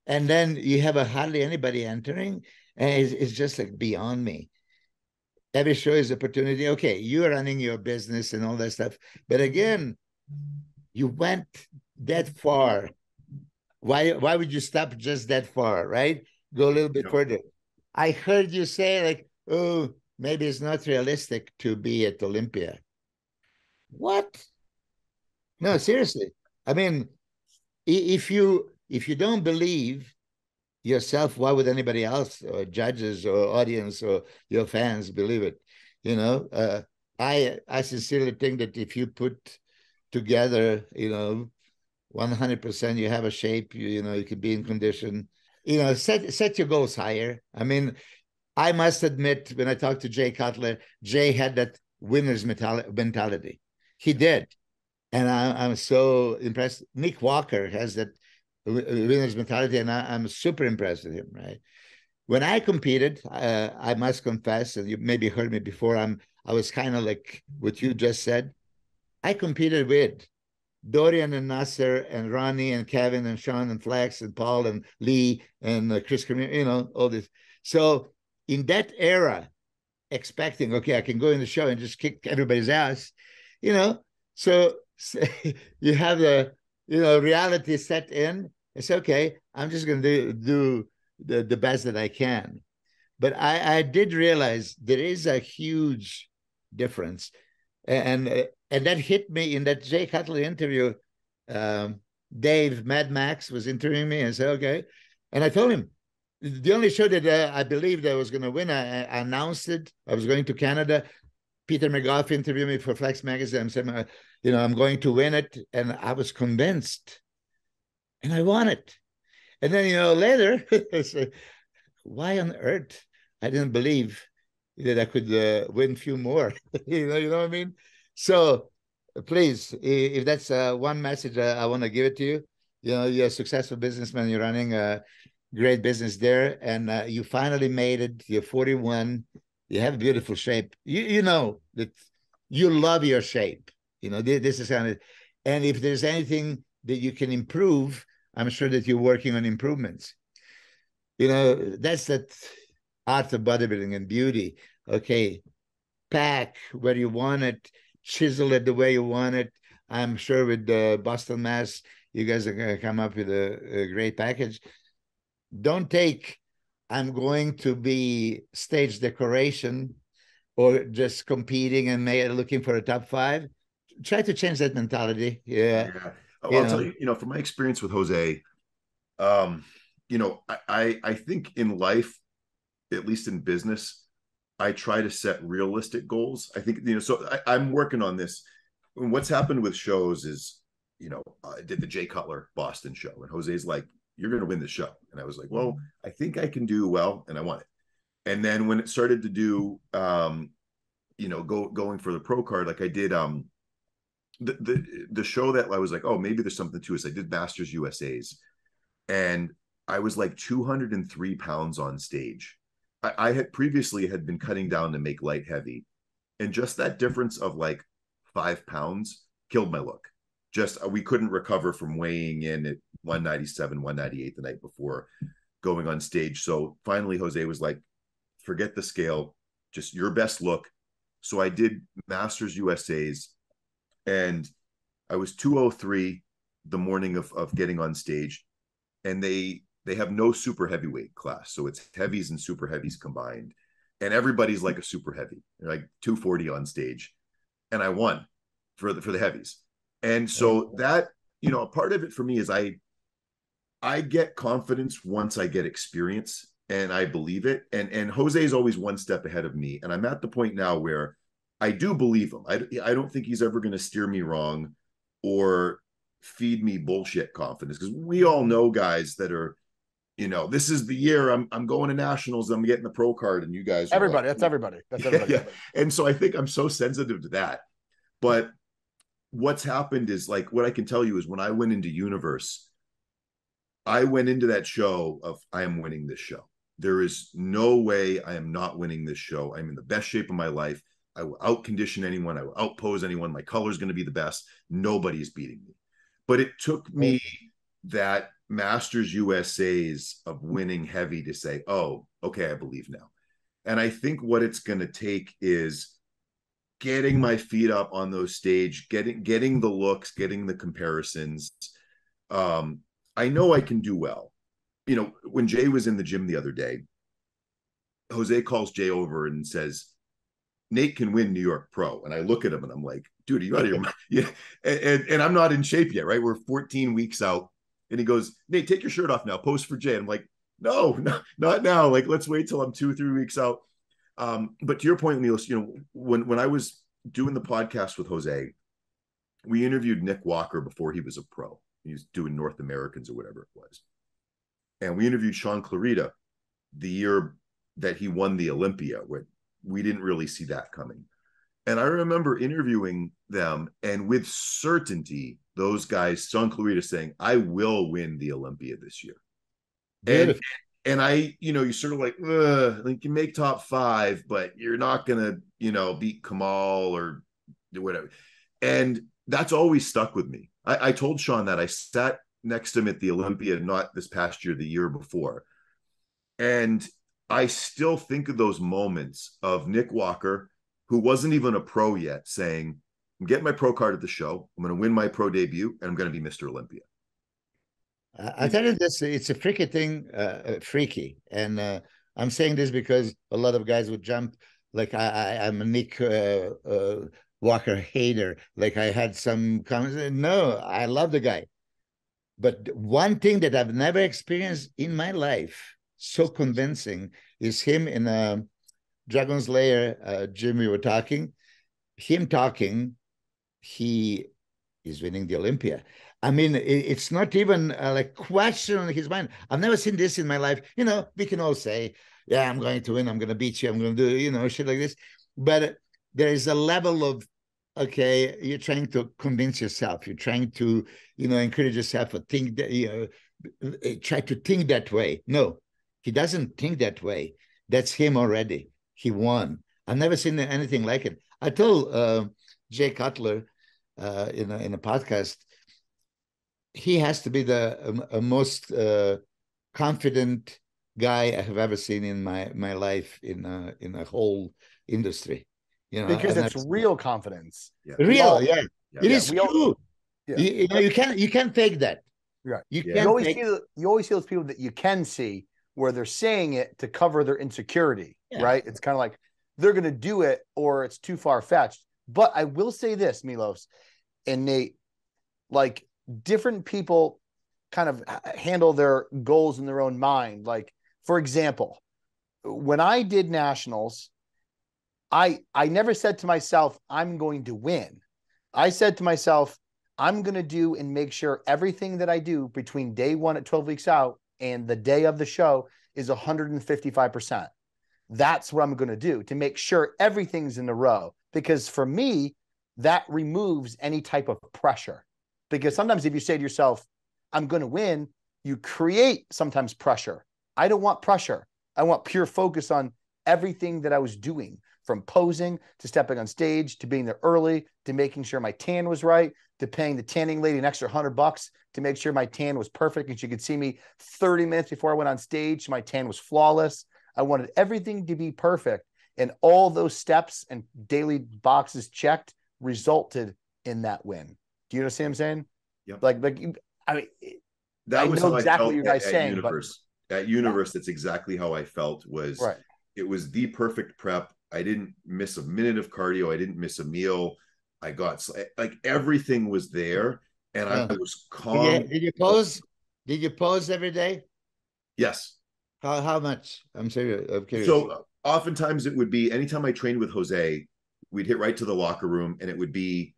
And then you have hardly anybody entering. And it's just like beyond me. Every show is opportunity. Okay, you're running your business and all that stuff. But again, you went that far. Why would you stop just that far, right? Go a little bit further. I heard you say like, oh, maybe it's not realistic to be at Olympia. What? No, seriously. I mean, if you don't believe yourself, why would anybody else, or judges or audience or your fans, believe it? I sincerely think that if you put together, 100%, you have a shape, you can be in condition, set your goals higher. I mean, I must admit, when I talked to Jay Cutler, Jay had that winner's mentality. He did. And I'm so impressed. Nick Walker has that winner's mentality, and I'm super impressed with him, right? When I competed, I must confess, and you maybe heard me before, I was kind of like what you just said. I competed with Dorian and Nasser and Ronnie and Kevin and Sean and Flex and Paul and Lee and Chris Cormier, all this. So in that era, expecting, okay, I can go in the show and just kick everybody's ass, so you have the, reality set in. It's okay. I'm just going to do the best that I can. But I did realize there is a huge difference. And that hit me in that Jay Cutler interview. Dave Mad Max was interviewing me and said, okay. And I told him, the only show that I believed I was going to win, I announced it. I was going to Canada. Peter McGough interviewed me for Flex Magazine and said, I'm going to win it. And I was convinced. And I won it. And then, later, why on earth I didn't believe that I could win a few more. You know what I mean? So please, if that's one message I want to give it to you, you're a successful businessman. You're running a great business there, and you finally made it. You're 41. You have beautiful shape. You know that you love your shape. This is kind of, and if there's anything that you can improve, I'm sure that you're working on improvements. That's that art of bodybuilding and beauty. Okay, pack where you want it, chisel it the way you want it. I'm sure with the Boston Mass, you guys are going to come up with a great package. Don't take, I'm going to be stage decoration or just competing and looking for a top 5. Try to change that mentality. Yeah. I'll tell you, from my experience with Jose, I think in life, at least in business, I try to set realistic goals. I think, so I'm working on this. And what's happened with shows is, I did the Jay Cutler Boston show, and Jose's like, you're going to win the show. And I was like, well, I think I can do well, and I want it. And then when it started to do, going for the pro card, like I did, the show that I was like, oh, maybe there's something to us. I did Masters USA's, and I was like 203 pounds on stage. I had previously been cutting down to make light heavy, and just that difference of like 5 pounds killed my look. We couldn't recover from weighing in at 197, 198 the night before going on stage. So finally, Jose was like, forget the scale, just your best look. So I did Masters USA's, and I was 203 the morning of getting on stage, and they have no super heavyweight class. So it's heavies and super heavies combined. And everybody's like a super heavy. They're like 240 on stage. And I won for the heavies. And so that, part of it for me is I get confidence once I get experience, and I believe it. And Jose is always one step ahead of me. And I'm at the point now where I do believe him. I don't think he's ever going to steer me wrong or feed me bullshit confidence, because we all know guys that are, this is the year I'm going to nationals, I'm getting the pro card, and you guys everybody, that's everybody. Yeah. And so I think I'm so sensitive to that. But what's happened is, like, what I can tell you is, when I went into Universe, I went into that show of, I am winning this show. There is no way I am not winning this show. I'm in the best shape of my life. I will out-condition anyone. I will outpose anyone. My color is going to be the best. Nobody's beating me. But it took me that Masters USA's of winning heavy to say, oh, okay, I believe now. And I think what it's going to take is getting my feet up on those stage, getting the looks, getting the comparisons. I know I can do well. When Jay was in the gym the other day, Jose calls Jay over and says, Nate can win New York Pro. And I look at him and I'm like, dude, are you out of your mind? Yeah. And I'm not in shape yet, right? We're 14 weeks out. And he goes, Nate, take your shirt off now. Pose for Jay. And I'm like, no, not now. Like, let's wait till I'm 2-3 weeks out. But to your point, Milos, when I was doing the podcast with Jose, we interviewed Nick Walker before he was a pro. He was doing North Americans or whatever it was. And we interviewed Sean Clarita the year that he won the Olympia, where we didn't really see that coming. And I remember interviewing them, and with certainty, those guys, Sean Clarita saying, I will win the Olympia this year. And I, you sort of like you make top 5, but you're not going to, beat Kamal or whatever. And that's always stuck with me. I told Sean that. I sat next to him at the Olympia, not this past year, the year before. And I still think of those moments of Nick Walker, who wasn't even a pro yet, saying, I'm getting my pro card at the show. I'm going to win my pro debut, and I'm going to be Mr. Olympia. I tell you this, it's a freaky thing, freaky. And I'm saying this because a lot of guys would jump. Like I'm a Nick Walker hater. Like I had some comments. No, I love the guy. But one thing that I've never experienced in my life, so convincing, is him in a Dragon's Lair gym. We were talking, he is winning the Olympia. I mean, it's not even like question on his mind. I've never seen this in my life. You know, we can all say, yeah, I'm going to win. I'm going to beat you. I'm going to do, you know, shit like this. But there is a level of, okay, you're trying to convince yourself. You're trying to, you know, encourage yourself to think that, you know, try to think that way. No, he doesn't think that way. That's him already. He won. I've never seen anything like it. I told Jay Cutler in a podcast, he has to be the most confident guy I have ever seen in my life in a whole industry. You know, because it's real confidence. Yeah. Real, yeah. It is true. Yeah. You know, you can't fake that. Right. You You can't always fake. see those people that you can see where they're saying it to cover their insecurity, Yeah. right? It's kind of like they're going to do it or it's too far fetched. But I will say this, Milos and Nate, like different people kind of handle their goals in their own mind. Like, for example, when I did nationals, I never said to myself, I'm going to win. I said to myself, I'm going to do and make sure everything that I do between day one at 12 weeks out and the day of the show is 155%. That's what I'm going to do to make sure everything's in a row. Because for me, that removes any type of pressure. Because sometimes if you say to yourself, I'm going to win, you create sometimes pressure. I don't want pressure. I want pure focus on everything that I was doing, from posing to stepping on stage to being there early to making sure my tan was right to paying the tanning lady an extra $100 to make sure my tan was perfect and she could see me 30 minutes before I went on stage. My tan was flawless. I wanted everything to be perfect. And all those steps and daily boxes checked resulted in that win. Do you understand what I'm saying? Yep. I mean, that was know how exactly I felt what you guys at saying. Universe. At Universe, that's exactly how I felt. Right. It was the perfect prep. I didn't miss a minute of cardio. I didn't miss a meal. I got like everything was there, and I was calm. Did you pose? Did you pose every day? Yes. How much? I'm serious. I'm curious. So oftentimes it would be anytime I trained with Jose, we'd hit right to the locker room, and it would be,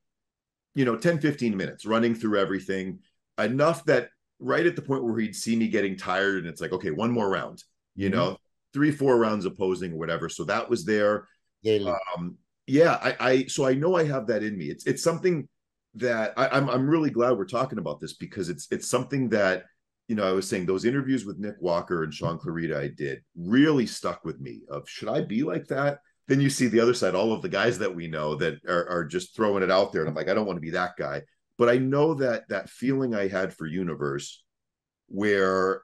10, 15 minutes running through everything, enough that right at the point where he'd see me getting tired, and it's like, okay, one more round, 3-4 rounds of posing or whatever. So that was there. Daily. So I know I have that in me. It's something that I'm really glad we're talking about this, because it's something that, I was saying those interviews with Nick Walker and Sean Clarita I did really stuck with me of, should I be like that? Then you see the other side, all of the guys that we know that are just throwing it out there. And I'm like, I don't want to be that guy. But I know that feeling I had for Universe where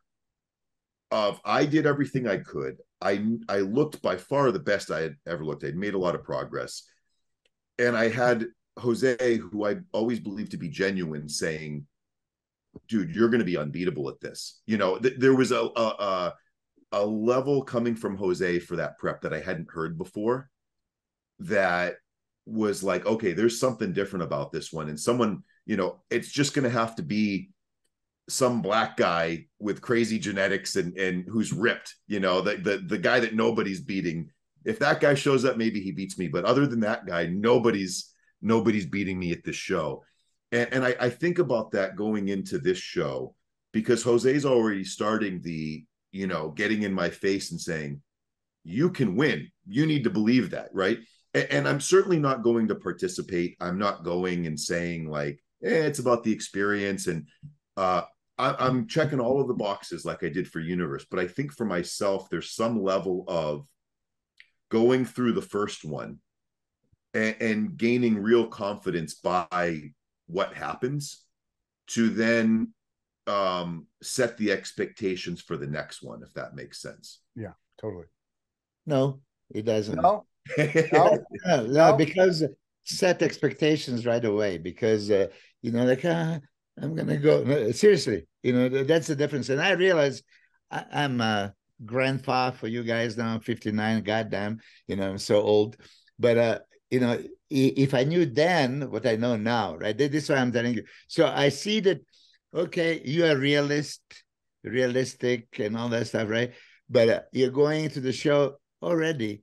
I did everything I could. I looked by far the best I had ever looked. I'd made a lot of progress. And I had Jose, who I always believed to be genuine, saying, dude, you're going to be unbeatable at this. There was a level coming from Jose for that prep that I hadn't heard before, that was like, okay, there's something different about this one. And someone, it's just going to have to be some black guy with crazy genetics and who's ripped, the guy that nobody's beating. If that guy shows up, maybe he beats me. But other than that guy, nobody's beating me at this show. And I think about that going into this show, because Jose's already starting the, getting in my face and saying, you can win. You need to believe that, right? And I'm certainly not going to participate. I'm not going and saying like, it's about the experience. And I'm checking all of the boxes like I did for Universe. But I think for myself, there's some level of going through the first one and gaining real confidence by what happens to then set the expectations for the next one, if that makes sense. Yeah, totally. No, it doesn't. No, no, because set expectations right away, because like I'm gonna go. No, seriously, that's the difference. And I realize I'm a grandpa for you guys now. I'm 59. Goddamn, I'm so old. But if I knew then what I know now, right? This is why I'm telling you. So I see that. Okay, you are realistic, and all that stuff, right? But you're going into the show already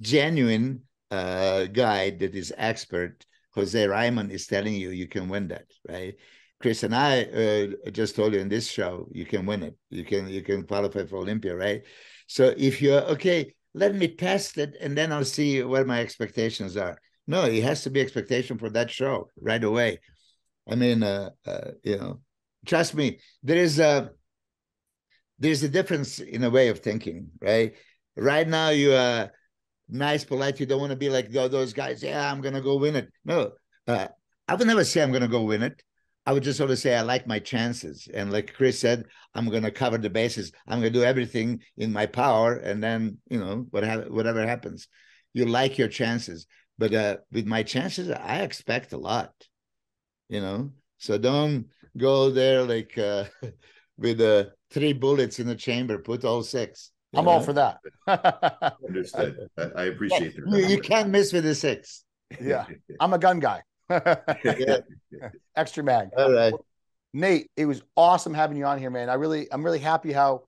genuine guy that is expert. Jose Raymond is telling you can win that, right? Chris and I just told you in this show, you can win it. You can qualify for Olympia, right? So if you're okay, let me test it, and then I'll see what my expectations are. No, it has to be expectation for that show right away. I mean, trust me, there's a difference in a way of thinking, right? Right now, you are nice, polite. You don't want to be like those guys. Yeah, I'm gonna go win it. No, I would never say I'm gonna go win it. I would just sort of say I like my chances, and like Chris said, I'm gonna cover the bases. I'm gonna do everything in my power, and then whatever happens, you like your chances. But with my chances, I expect a lot. So don't go there like with 3 bullets in the chamber. Put all 6. I'm all for that. Understood. I appreciate that. You can't miss with the 6. Yeah, I'm a gun guy. Yeah. Extra mag. All right, Nate, it was awesome having you on here, man. I'm really happy how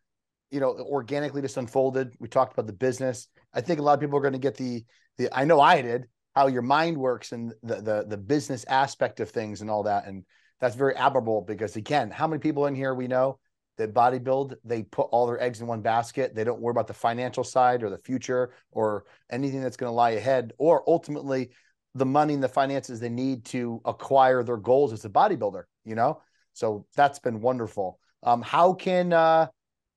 organically this unfolded. We talked about the business. I think a lot of people are going to get the I know I did, how your mind works and the business aspect of things and all that. And that's very admirable, because again, how many people in here we know that bodybuild, they put all their eggs in one basket. They don't worry about the financial side or the future or anything that's going to lie ahead, or ultimately the money and the finances they need to acquire their goals as a bodybuilder, So that's been wonderful. How can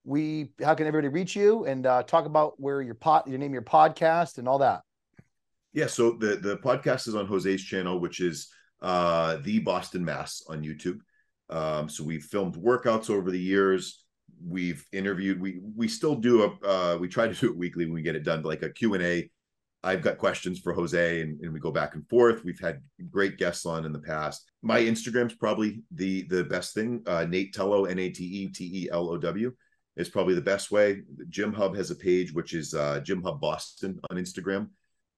everybody reach you and talk about where your name, your podcast and all that? Yeah. So the podcast is on Jose's channel, which is the Boston Mass on YouTube. So we've filmed workouts over the years. We've interviewed, we still do we try to do it weekly when we get it done, like a Q&A. I've got questions for Jose and we go back and forth. We've had great guests on in the past. My Instagram's probably the best thing. Nate Telow, NateTeLow is probably the best way. GymHub has a page, which is GymHub Boston on Instagram.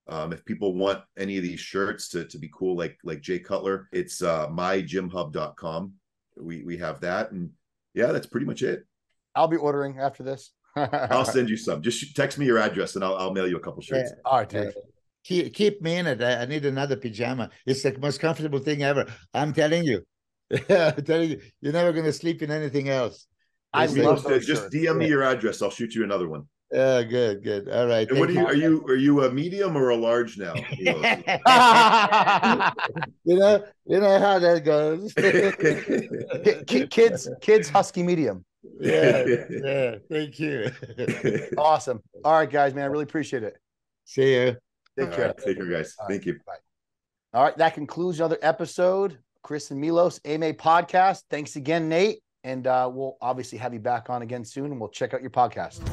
If people want any of these shirts to be cool, like Jay Cutler, it's mygymhub.com. We have that. And yeah, that's pretty much it. I'll be ordering after this. I'll send you some. Just text me your address and I'll mail you a couple shirts. Yeah. All right, dude. Keep me in it. I need another pajama. It's the most comfortable thing ever. I'm telling you. I'm telling you, you're never going to sleep in anything else. I love those just shirts. DM me your address. I'll shoot you another one. Good. All right. And what are you a medium or a large now? You know how that goes. kids husky medium. Yeah. Thank you. Awesome. All right, guys, man. I really appreciate it. See you. Take care. Right, take care, guys. Thank you. Bye. All right. That concludes another episode. Chris and Milos AMA Podcast. Thanks again, Nate. And we'll obviously have you back on again soon, and we'll check out your podcast.